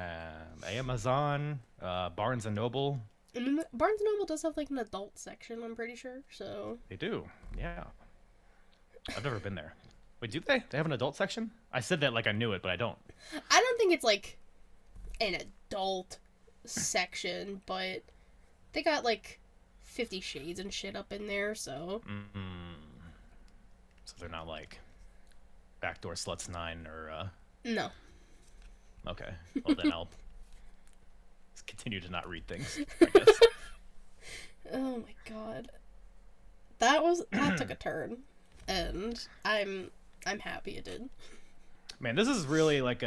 Amazon, Barnes and Noble. And Barnes and Noble does have like an adult section, I'm pretty sure. So They do, yeah. I've never been there. Wait, do they? They have an adult section? I said that like I knew it, but I don't. I don't think it's like an adult section, but they got like 50 Shades and shit up in there, so. So they're not like Backdoor Sluts 9 or No. Okay. Well then I'll just continue to not read things, I guess. Oh my god. That took a turn. And I'm happy it did. Man, this is really like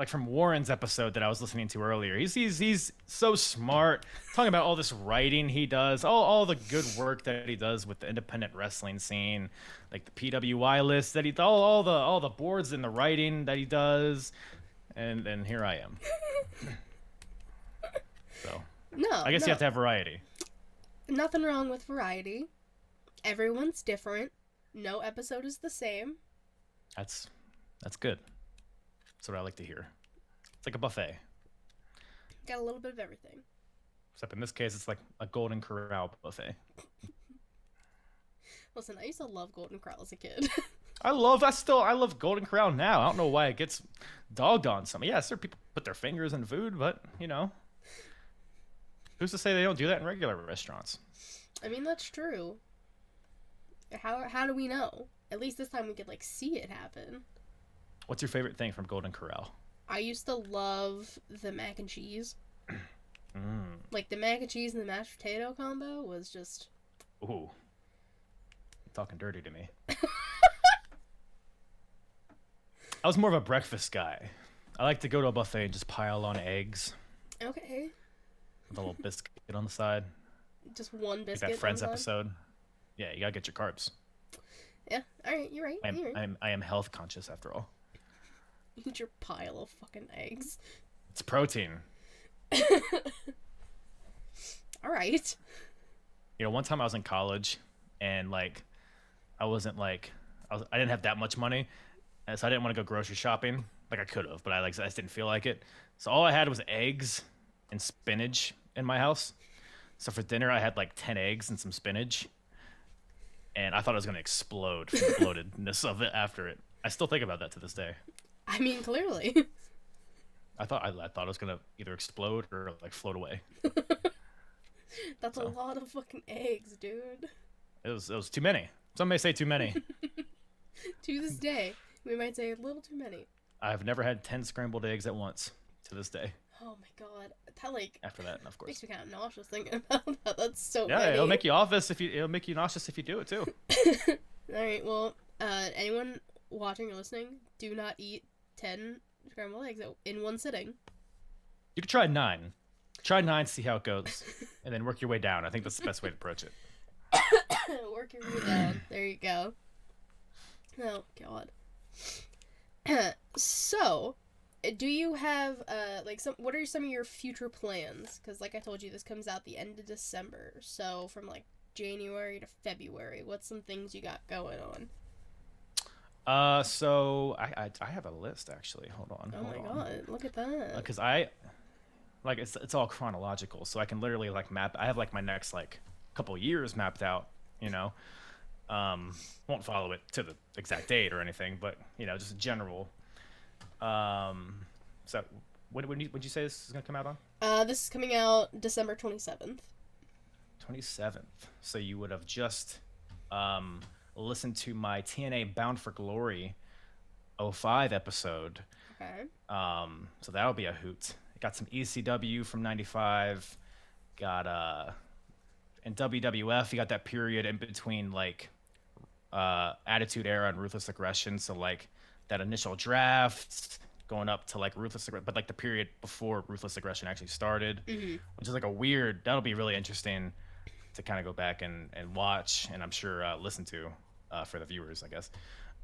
from Warren's episode that I was listening to earlier. He's so smart, talking about all this writing he does, all the good work that he does with the independent wrestling scene, like the PWI list that he all the boards and the writing that he does, and here I am. So No, I guess you have to have variety. Nothing wrong with variety. Everyone's different. No episode is the same. That's good. That's what I like to hear. It's like a buffet. Got a little bit of everything. Except in this case, it's like a Golden Corral buffet. Listen, I used to love Golden Corral as a kid. I love Golden Corral now. I don't know why it gets dogged on some. Yeah, sure, people put their fingers in food, but, you know. Who's to say they don't do that in regular restaurants? I mean, that's true. How do we know? At least this time we could, like, see it happen. What's your favorite thing from Golden Corral? I used to love the mac and cheese. Like, the mac and cheese and the mashed potato combo was just... Ooh. You're talking dirty to me. I was more of a breakfast guy. I like to go to a buffet and just pile on eggs. Okay. With a little biscuit on the side. Just one biscuit. Like that Friends episode. Yeah, you gotta get your carbs. Yeah, alright, you're right. I am health conscious after all. Eat your pile of fucking eggs. It's protein. All right. One time I was in college, and like, I wasn't like, I didn't have that much money, and so I didn't want to go grocery shopping. Like I could have, but I just didn't feel like it. So all I had was eggs and spinach in my house. So for dinner, I had like 10 eggs and some spinach, and I thought I was gonna explode from the bloatedness of it after it. I still think about that to this day. I mean, clearly. I thought it was gonna either explode or like float away. That's a lot of fucking eggs, dude. It was too many. Some may say too many. To this day, we might say a little too many. I've never had 10 scrambled eggs at once to this day. Oh my god, that like After that, of course, makes me kind of nauseous thinking about that. That's so yeah, many. it'll make you nauseous if you do it too. All right, well, anyone watching or listening, do not eat 10 scrambled eggs in one sitting. You could try 9. Try 9, see how it goes, and then work your way down. I think that's the best way to approach it. Work your way down. There you go. Oh god. So, do you have what are some of your future plans? Because like I told you, this comes out the end of December. So from like January to February, what's some things you got going on? So I have a list actually. Hold on. Oh my god, look at that. Because it's all chronological, so I can literally like map. I have like my next like couple years mapped out. Won't follow it to the exact date or anything, but just general. So when would you say this is gonna come out on? This is coming out December 27th. 27th. So you would have just listened to my TNA Bound for Glory 05 episode. Okay. So that'll be a hoot. Got some ECW from 95. Got in WWF, you got that period in between like Attitude Era and Ruthless Aggression. So like that initial draft going up to like Ruthless Aggression, but like the period before Ruthless Aggression actually started, which is like that'll be really interesting to kind of go back and watch, and I'm sure listen to for the viewers, I guess.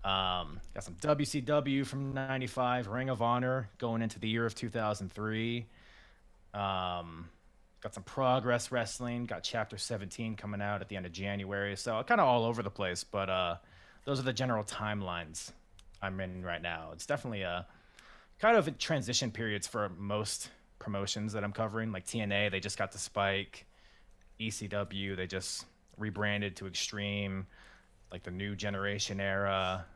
Got some WCW from 95, Ring of Honor going into the year of 2003. Got some Progress Wrestling, got Chapter 17 coming out at the end of January. So kind of all over the place, but those are the general timelines I'm in right now. It's definitely a kind of transition periods for most promotions that I'm covering. Like TNA, they just got the Spike. ECW, they just rebranded to Extreme. Like the New Generation era,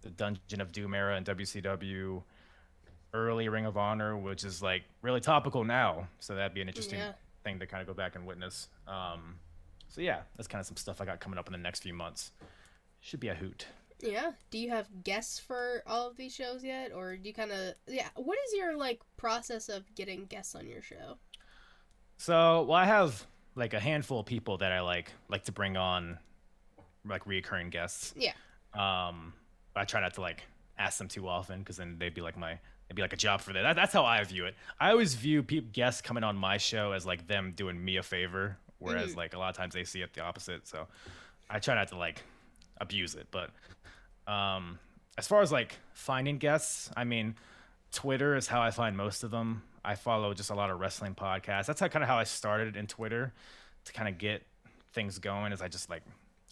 the Dungeon of Doom era in WCW. Early Ring of Honor, which is like really topical now. So that'd be an interesting thing to kind of go back and witness. So yeah, that's kind of some stuff I got coming up in the next few months. Should be a hoot. Yeah. Do you have guests for all of these shows yet? Or do you kind of, what is your like process of getting guests on your show? So, well, I have like a handful of people that I like to bring on like reoccurring guests. Yeah. I try not to like ask them too often because then they'd be like a job for them. That's how I view it. I always view guests coming on my show as like them doing me a favor, whereas like a lot of times they see it the opposite. So I try not to like abuse it. But as far as like finding guests, I mean, Twitter is how I find most of them. I follow just a lot of wrestling podcasts. That's kind of how I started in Twitter to kind of get things going. Is I just like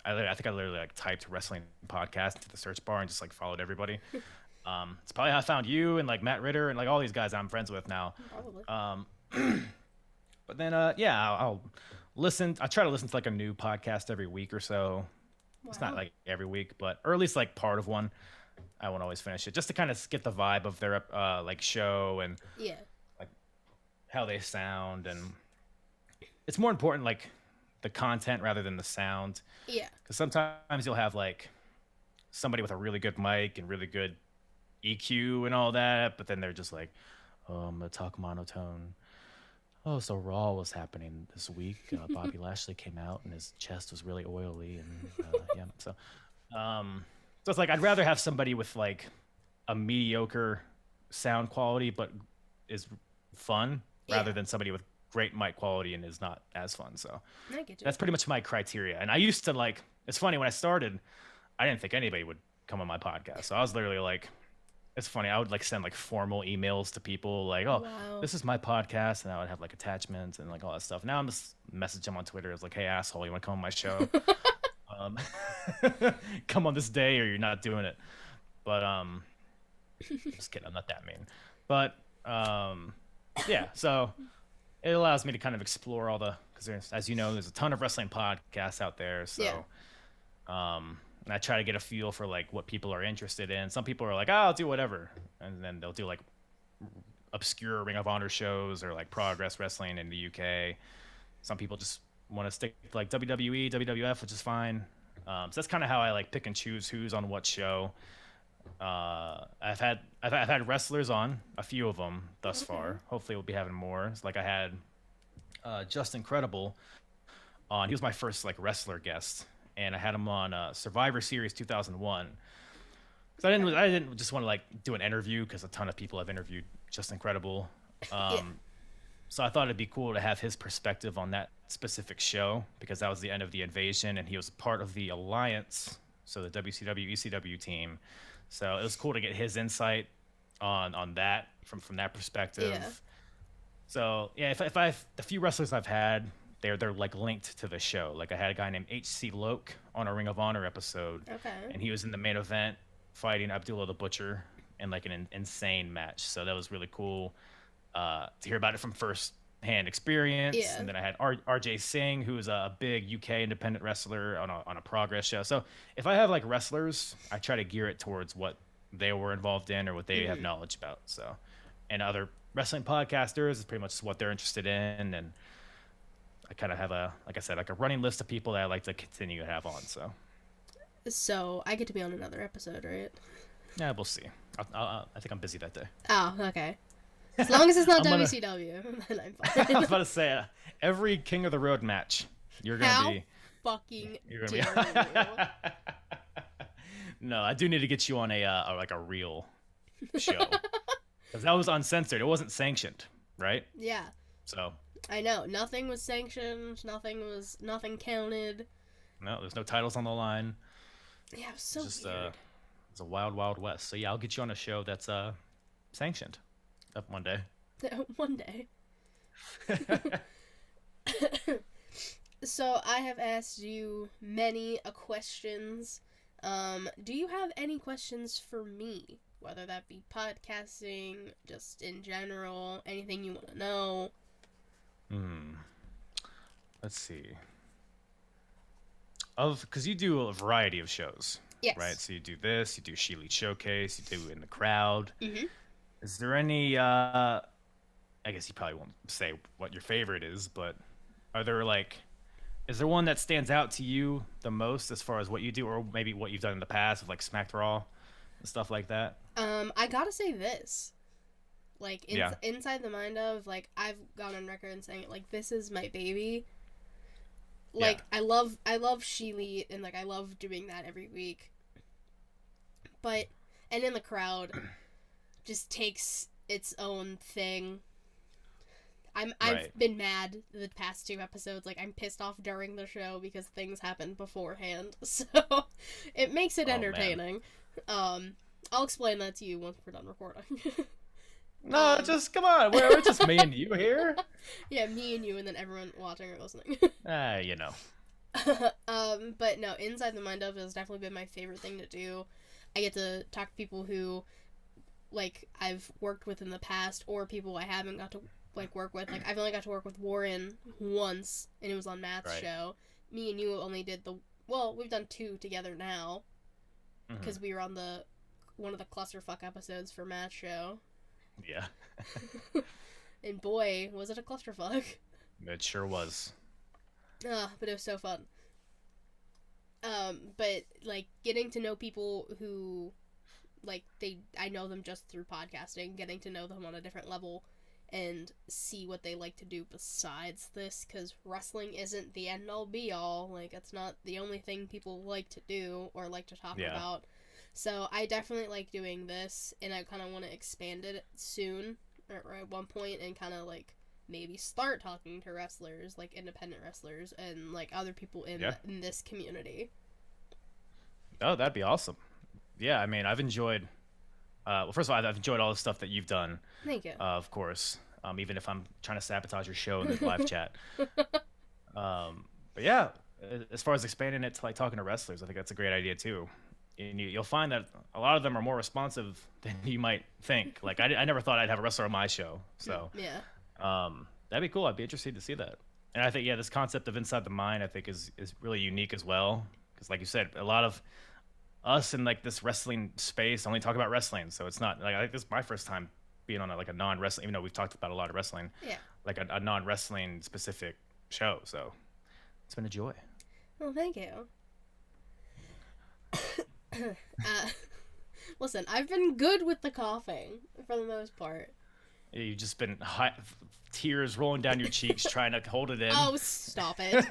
I think I literally like typed wrestling podcast into the search bar and just like followed everybody. It's probably how I found you and like Matt Ritter and like all these guys I'm friends with now. Probably. But then I'll listen. I try to listen to like a new podcast every week or so. Wow. It's not like every week, or at least like part of one. I won't always finish it just to kind of get the vibe of their like show and like how they sound, and it's more important like the content rather than the sound. Yeah. Because sometimes you'll have like somebody with a really good mic and really good EQ and all that, but then they're just like, oh, I'm gonna talk monotone. Oh, so Raw was happening this week. Bobby Lashley came out and his chest was really oily, and yeah. So it's like I'd rather have somebody with like a mediocre sound quality but is fun rather than somebody with great mic quality and is not as fun. So that's pretty much my criteria. And I used to like, it's funny, when I started, I didn't think anybody would come on my podcast. So I was literally like it's funny. I would like send like formal emails to people like, "Oh, Wow. this is my podcast," and I would have like attachments and like all that stuff. Now I'm just message them on Twitter. It's like, "Hey, asshole, you want to come on my show? Um, come on this day, or you're not doing it." But just kidding. I'm not that mean. But yeah. So it allows me to kind of explore all the because there's, as you know, there's a ton of wrestling podcasts out there. Yeah. So and I try to get a feel for like what people are interested in. Some people are like, "Oh, I'll do whatever," and then they'll do like obscure Ring of Honor shows or like Progress Wrestling in the UK. Some people just want to stick to like WWE, WWF, which is fine. So that's kind of how I like pick and choose who's on what show. I've had wrestlers on a few of them thus Okay. far. Hopefully, we'll be having more. It's like I had Just Incredible on. He was my first like wrestler guest, and I had him on Survivor Series 2001. Because Okay. I didn't just want to like do an interview because a ton of people have interviewed Just Incredible. Yeah. So I thought it'd be cool to have his perspective on that specific show because that was the end of the invasion, and he was part of the Alliance, so the WCW ECW team. So it was cool to get his insight on that from that Yeah. perspective. So yeah, if I've the few wrestlers I've had, they're like linked to the show. Like I had a guy named HC Loke on a Ring of Honor episode, Okay. and he was in the main event fighting Abdullah the Butcher in like an insane match. So that was really cool to hear about it from first hand experience. Yeah. And then I had RJ Singh, who is a big UK independent wrestler on a Progress show. So if I have like wrestlers, I try to gear it towards what they were involved in or what they have Hmm. knowledge about. So, and other wrestling podcasters is pretty much what they're interested in. And I kind of have like I said, like a running list of people that I like to continue to have on. So So I get to be on another episode, right? yeah, we'll see. I think I'm busy that day. Oh, okay. As long as it's not I'm gonna. WCW, then I'm I was fine. about to say every King of the Road match, you're gonna How be. fucking You're gonna dare you? be. No, I do need to get you on like a real show because that was uncensored. It wasn't sanctioned, right? Yeah, So I know. Nothing was sanctioned. Nothing counted. no, there's no titles on the line. Yeah, it was It's so just weird. it's a wild, wild west. So yeah, I'll get you on a show that's sanctioned up one day. One day. So I have asked you many questions. Do you have any questions for me? Whether that be podcasting, just in general, anything you want to know. Hmm. Let's see. Because you do a variety of shows, right? Yes. So you do this, you do ShElite Showcase, you do In the Crowd. Mhm. Is there any? I guess you probably won't say what your favorite is, but are there like, is there one that stands out to you the most as far as what you do, or maybe what you've done in the past with like Smacked Raw and stuff like that? I gotta say this. Like Yeah, inside the mind of like I've gone on record and saying it like this is my baby. yeah, Like I love ShElite and like I love doing that every week. But and in the crowd just takes its own thing. I've right. been mad the past two episodes. Like I'm pissed off during the show because things happened beforehand. So it makes it Oh man. entertaining. I'll explain that to you once we're done recording. No, just come on. We're just me and you here. Yeah, me and you, and then everyone watching or listening. You know. But no, Inside the Mind of has definitely been my favorite thing to do. I get to talk to people who, like, I've worked with in the past, or people I haven't got to, like, work with. Like, I've only got to work with Warren once, and it was on Matt's Right. show. Me and you only did well, we've done two together now, Hmm. because we were on one of the clusterfuck episodes for Matt's show. Yeah, And boy, was it a clusterfuck. it sure was. But it was so fun. But like getting to know people who, like I know them just through podcasting, getting to know them on a different level, and see what they like to do besides this, because wrestling isn't the end all be all. Like it's not the only thing people like to do or like to talk Yeah. about. So I definitely like doing this, and I kind of want to expand it soon, or at one point, and kind of like maybe start talking to wrestlers, like independent wrestlers, and like other people Yeah. in this community. Oh, that'd be awesome. Yeah, I mean, I've enjoyed Well, first of all, I've enjoyed all the stuff that you've done, Thank you. of course. Even if I'm trying to sabotage your show in the live chat. But yeah, as far as expanding it to like talking to wrestlers, I think that's a great idea too. And you'll find that a lot of them are more responsive than you might think. Like I never thought I'd have a wrestler on my show, so Yeah. that'd be cool. I'd be interested to see that. And I think this concept of inside the mind, I think is really unique as well. Because like you said, a lot of us in like this wrestling space only talk about wrestling, so it's not like I think this is my first time being on like a non-wrestling, even though we've talked about a lot of wrestling. Yeah. Like a non-wrestling specific show. So it's been a joy. Well, thank you. Listen, I've been good with the coughing for the most part. You've just been tears rolling down your cheeks trying to hold it in. Oh, stop it.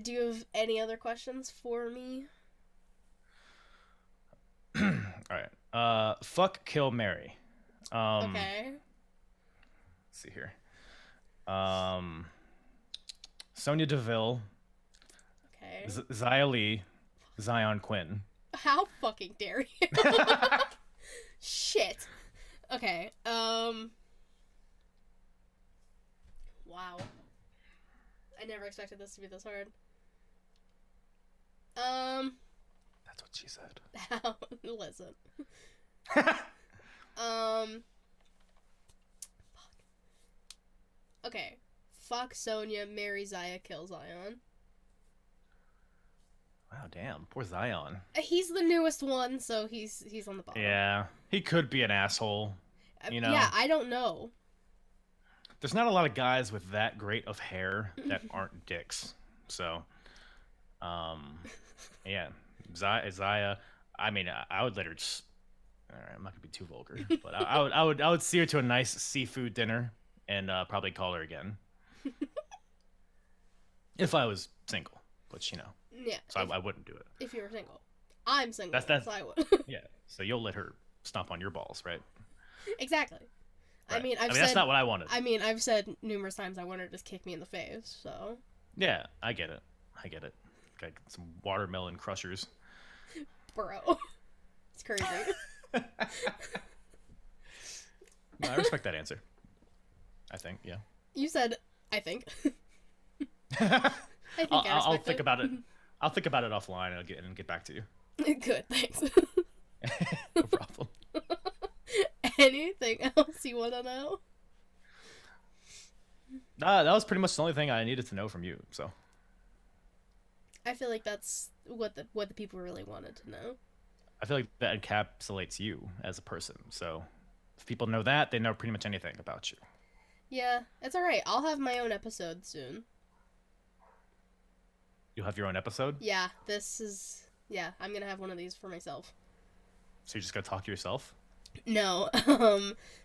Do you have any other questions for me? All right. Fuck, kill, marry. Okay. Let's see here. Sonya Deville. Okay. Xia Li. Zion Quinn. How fucking dare you? Shit. Okay. Wow. I never expected this to be this hard. That's what she said. Listen. Fuck. Okay. Fuck Sonya, marry Xia, kill Zion. Wow, damn. Poor Zion. He's the newest one, so he's on the bottom. Yeah. He could be an asshole. You know? Yeah, I don't know. There's not a lot of guys with that great of hair that aren't dicks. So, yeah. Xia, I mean, I would let her just... All right, I'm not going to be too vulgar. But I would see her to a nice seafood dinner and probably call her again. If I was single, which, you know. Yeah. So I wouldn't do it. If you were single. I'm single, That's so I would. Yeah. So you'll let her stomp on your balls, right? Exactly. Right. I mean, I've said... that's not what I wanted. I mean, I've said numerous times I want her to just kick me in the face, so... Yeah, I get it. Got some watermelon crushers. Bro. It's crazy. No, I respect that answer. I think, yeah. You said, I think. I think I'll think about it. I'll think about it offline and get back to you. Good, thanks. No problem. Anything else you want to know? That was pretty much the only thing I needed to know from you. So I feel like that's what the people really wanted to know. I feel like that encapsulates you as a person. So if people know that, they know pretty much anything about you. Yeah, it's all right. I'll have my own episode soon. You'll have your own episode? Yeah, I'm gonna have one of these for myself. So you're just gonna talk to yourself? No,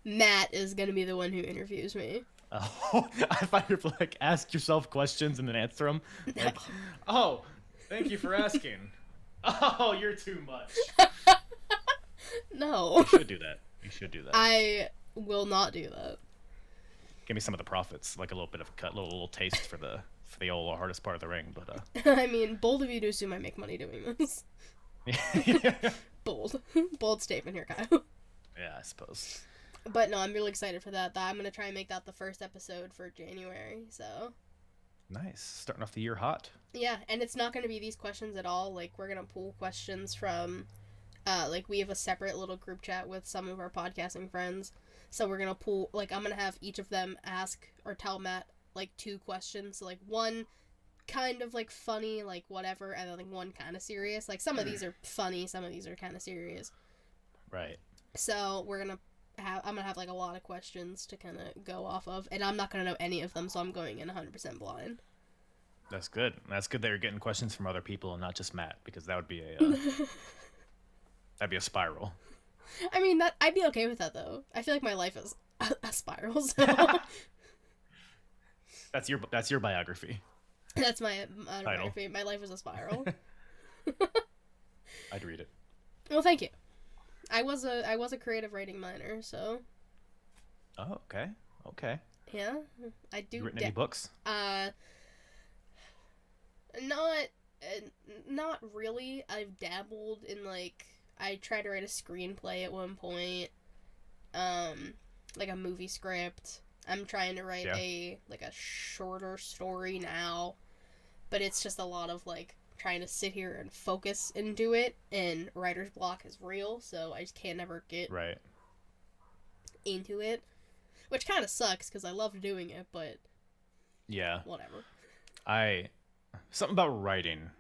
Matt is gonna be the one who interviews me. Oh, I thought you were like, ask yourself questions and then answer them. Like, oh, thank you for asking. Oh, you're too much. No. You should do that. I will not do that. Give me some of the profits, like a little bit of a cut, little taste for the old hardest part of the ring. But I mean, bold of you to assume I make money doing this. Bold statement here, Kyle. Yeah, I suppose. But no, I'm really excited for that. I'm gonna try and make that the first episode for January. So. Nice, starting off the year hot. Yeah, and it's not gonna be these questions at all. Like, we're gonna pull questions from, like, we have a separate little group chat with some of our podcasting friends. So we're gonna pull, like, I'm gonna have each of them ask or tell Matt, like, 2 questions. So, like, one kind of, like, funny, like, whatever, and then, like, one kind of serious. Like, some of these are funny, some of these are kind of serious. Right. So I'm gonna have, like, a lot of questions to kind of go off of, and I'm not gonna know any of them, so I'm going in 100% blind. That's good. That's good that you're getting questions from other people and not just Matt, because that would be that'd be a spiral. I mean, I'd be okay with that, though. I feel like my life is a spiral, so... That's your biography. That's my biography. My life is a spiral. I'd read it. Well, thank you. I was a creative writing minor, so... Oh, okay. Yeah, I do... You written any books? Not really. I've dabbled in, like, I tried to write a screenplay at one point, like a movie script. I'm trying to write a shorter story now, but it's just a lot of like trying to sit here and focus and do it, and writer's block is real, so I just can't ever get into it, which kind of sucks because I love doing it, but whatever. Something about writing.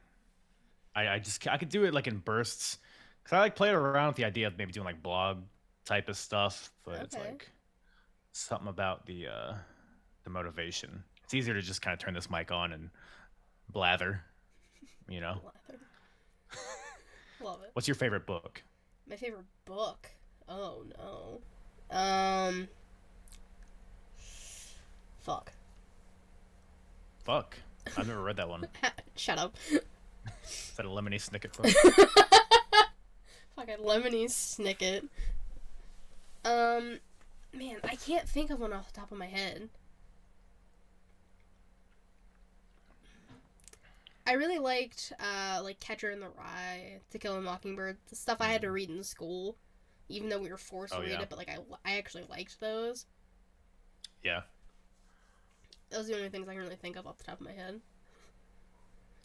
I could do it like in bursts, because I like playing around with the idea of maybe doing like blog type of stuff, but it's like something about the motivation. It's easier to just kind of turn this mic on and blather, you know. Love it. What's your favorite book? My favorite book? Oh no. Fuck. I've never read that one. Shut up. Is that a Lemony Snicket book? Fucking Lemony Snicket. Man, I can't think of one off the top of my head. I really liked, like, Catcher in the Rye, To Kill a Mockingbird, the stuff I had to read in school, even though we were forced to read it, but, like, I actually liked those. Yeah. Those are the only things I can really think of off the top of my head.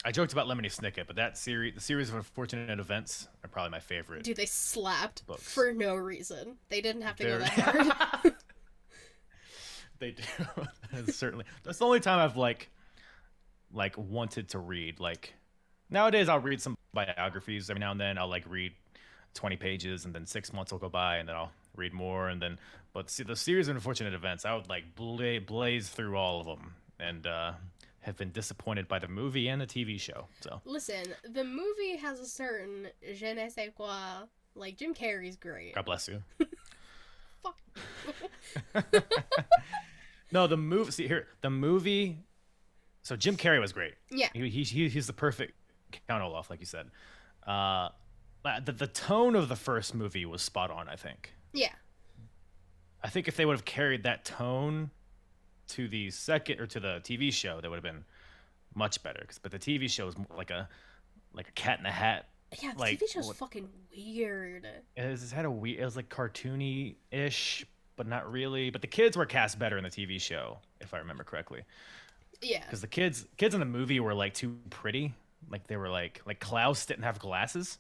I joked about Lemony Snicket, but the series of unfortunate events are probably my favorite. Dude, they slapped books. For no reason. They didn't have to go that hard. They do. Certainly. That's the only time I've like wanted to read. Like nowadays, I'll read some biographies every now and then. I'll like read 20 pages, and then 6 months will go by, and then I'll read more, and then. But see, the series of unfortunate events, I would like blaze through all of them, and have been disappointed by the movie and the TV show. So listen, the movie has a certain je ne sais quoi. Like Jim Carrey's great. God bless you. Fuck. No, the movie. See here, the movie. So Jim Carrey was great. Yeah. He's the perfect Count Olaf, like you said. The tone of the first movie was spot on, I think. Yeah. I think if they would have carried that tone to the second or to the TV show, that would have been much better. But the TV show is like a Cat in the Hat. Yeah, the TV show's fucking weird. It was like cartoony-ish, but not really. But the kids were cast better in the TV show, if I remember correctly. Yeah. Because the kids in the movie were like too pretty. Like they were like Klaus didn't have glasses.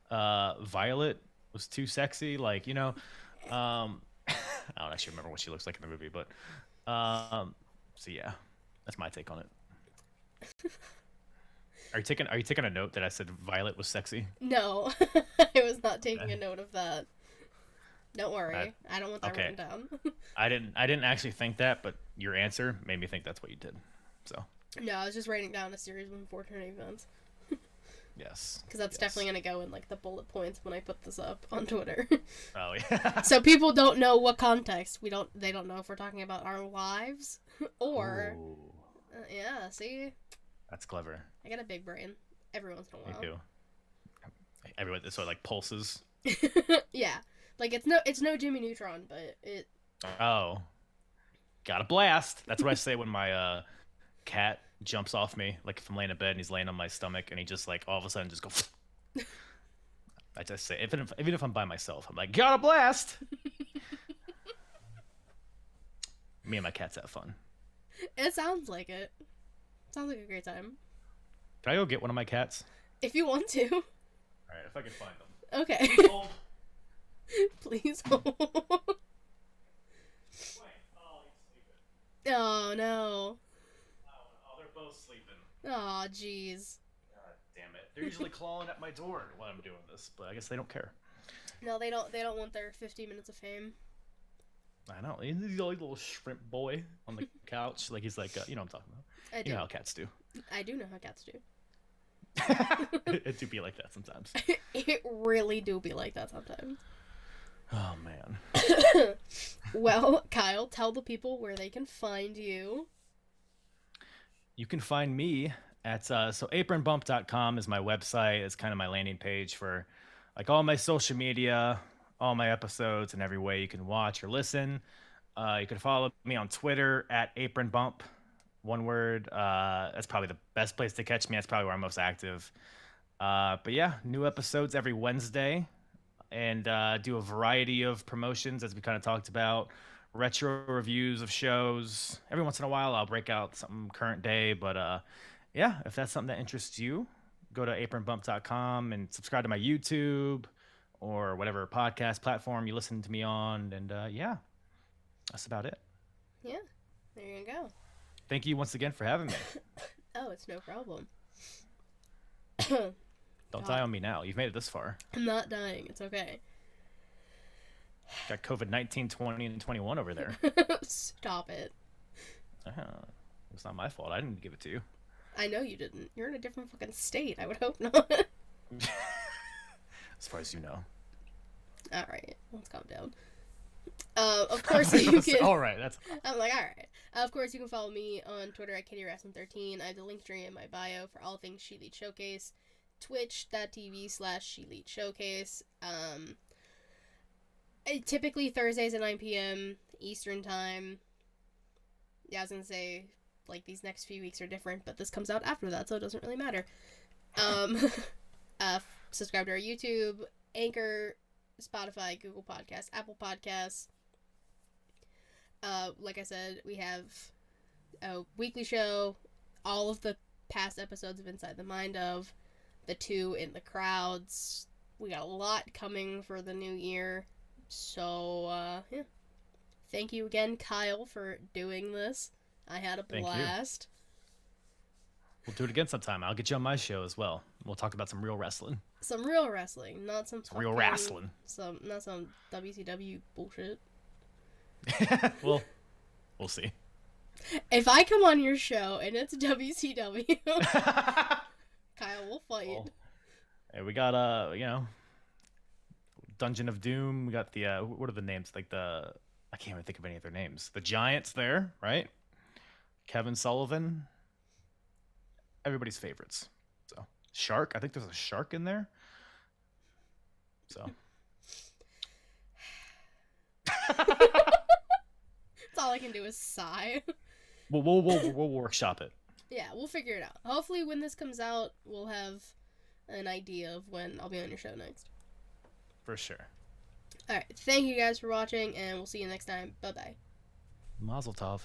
Violet was too sexy. Like, you know, I don't actually remember what she looks like in the movie, but so yeah, that's my take on it. Are you taking a note that I said Violet was sexy? No, I was not taking a note of that. Don't worry, I don't want that written down. I didn't actually think that, but your answer made me think that's what you did. So. No, I was just writing down a series of unfortunate events. Yes. Because that's definitely going to go in like the bullet points when I put this up on Twitter. Oh yeah. So people don't know what context. They don't know if we're talking about our lives or. Yeah. See. That's clever. I got a big brain. Every once in a while. Me too. Everyone, so it like pulses. Yeah. Like it's no Jimmy Neutron, but it. Oh. Got a blast. That's what I say when my cat jumps off me, like if I'm laying in bed and he's laying on my stomach, and he just like all of a sudden just go. I just say, even if I'm by myself, I'm like, got a blast. Me and my cats have fun. It sounds like it. Sounds like a great time. Can I go get one of my cats? If you want to. All right, if I can find them. Okay. Please hold. Please hold. Wait. Oh, he's sleeping. Oh no. Oh, they're both sleeping. Oh, jeez. God damn it! They're usually clawing at my door while I'm doing this, but I guess they don't care. No, they don't. They don't want their 15 minutes of fame. I know. He's a little shrimp boy on the couch. Like he's like, you know what I'm talking about. I do. You know how cats do. I do know how cats do. It do be like that sometimes. It really do be like that sometimes. Oh man. Well, Kyle, tell the people where they can find you. You can find me at so apronbump.com is my website. It's kind of my landing page for like all my social media, all my episodes, and every way you can watch or listen. You can follow me on Twitter at apronbump, one word. That's probably the best place to catch me. That's probably where I'm most active. But yeah, new episodes every Wednesday. and do a variety of promotions, as we kind of talked about. Retro reviews of shows. Every once in a while, I'll break out something current day. But yeah, if that's something that interests you, go to apronbump.com and subscribe to my YouTube or whatever podcast platform you listen to me on. And yeah, that's about it. Yeah, there you go. Thank you once again for having me. Oh, it's no problem. Don't die on me now. You've made it this far. I'm not dying. It's okay. Got COVID-19, 20, and 21 over there. Stop it. It's not my fault. I didn't give it to you. I know you didn't. You're in a different fucking state. I would hope not. As far as you know. All right, let's calm down. Of course you can. All right, that's. I'm like, all right. Of course, you can follow me on Twitter at KittyWrestling13. I have the link tree in my bio for all things ShElite Showcase. Twitch.tv/ShElite Showcase. Typically Thursdays at 9 p.m. Eastern Time. Yeah, I was gonna say, like, these next few weeks are different, but this comes out after that, so it doesn't really matter. Subscribe to our YouTube, Anchor, Spotify, Google Podcasts, Apple Podcasts. Like I said, we have a weekly show, all of the past episodes of Inside the Mind of, the 2 in the crowds. We got a lot coming for the new year. So, yeah. Thank you again, Kyle, for doing this. I had a blast. We'll do it again sometime. I'll get you on my show as well. We'll talk about some real wrestling. Some real wrestling, not some real wrestling. Not some WCW bullshit. Well, we'll see. If I come on your show and it's WCW, Kyle will fight. Well, hey, we got Dungeon of Doom. We got the what are the names? Like I can't even think of any of their names. The Giants there, right? Kevin Sullivan. Everybody's favorites. So Shark. I think there's a shark in there. So. That's all I can do is sigh. We'll workshop it. Yeah, we'll figure it out. Hopefully when this comes out, we'll have an idea of when I'll be on your show next. For sure. Alright, thank you guys for watching, and we'll see you next time. Bye-bye. Mazel tov.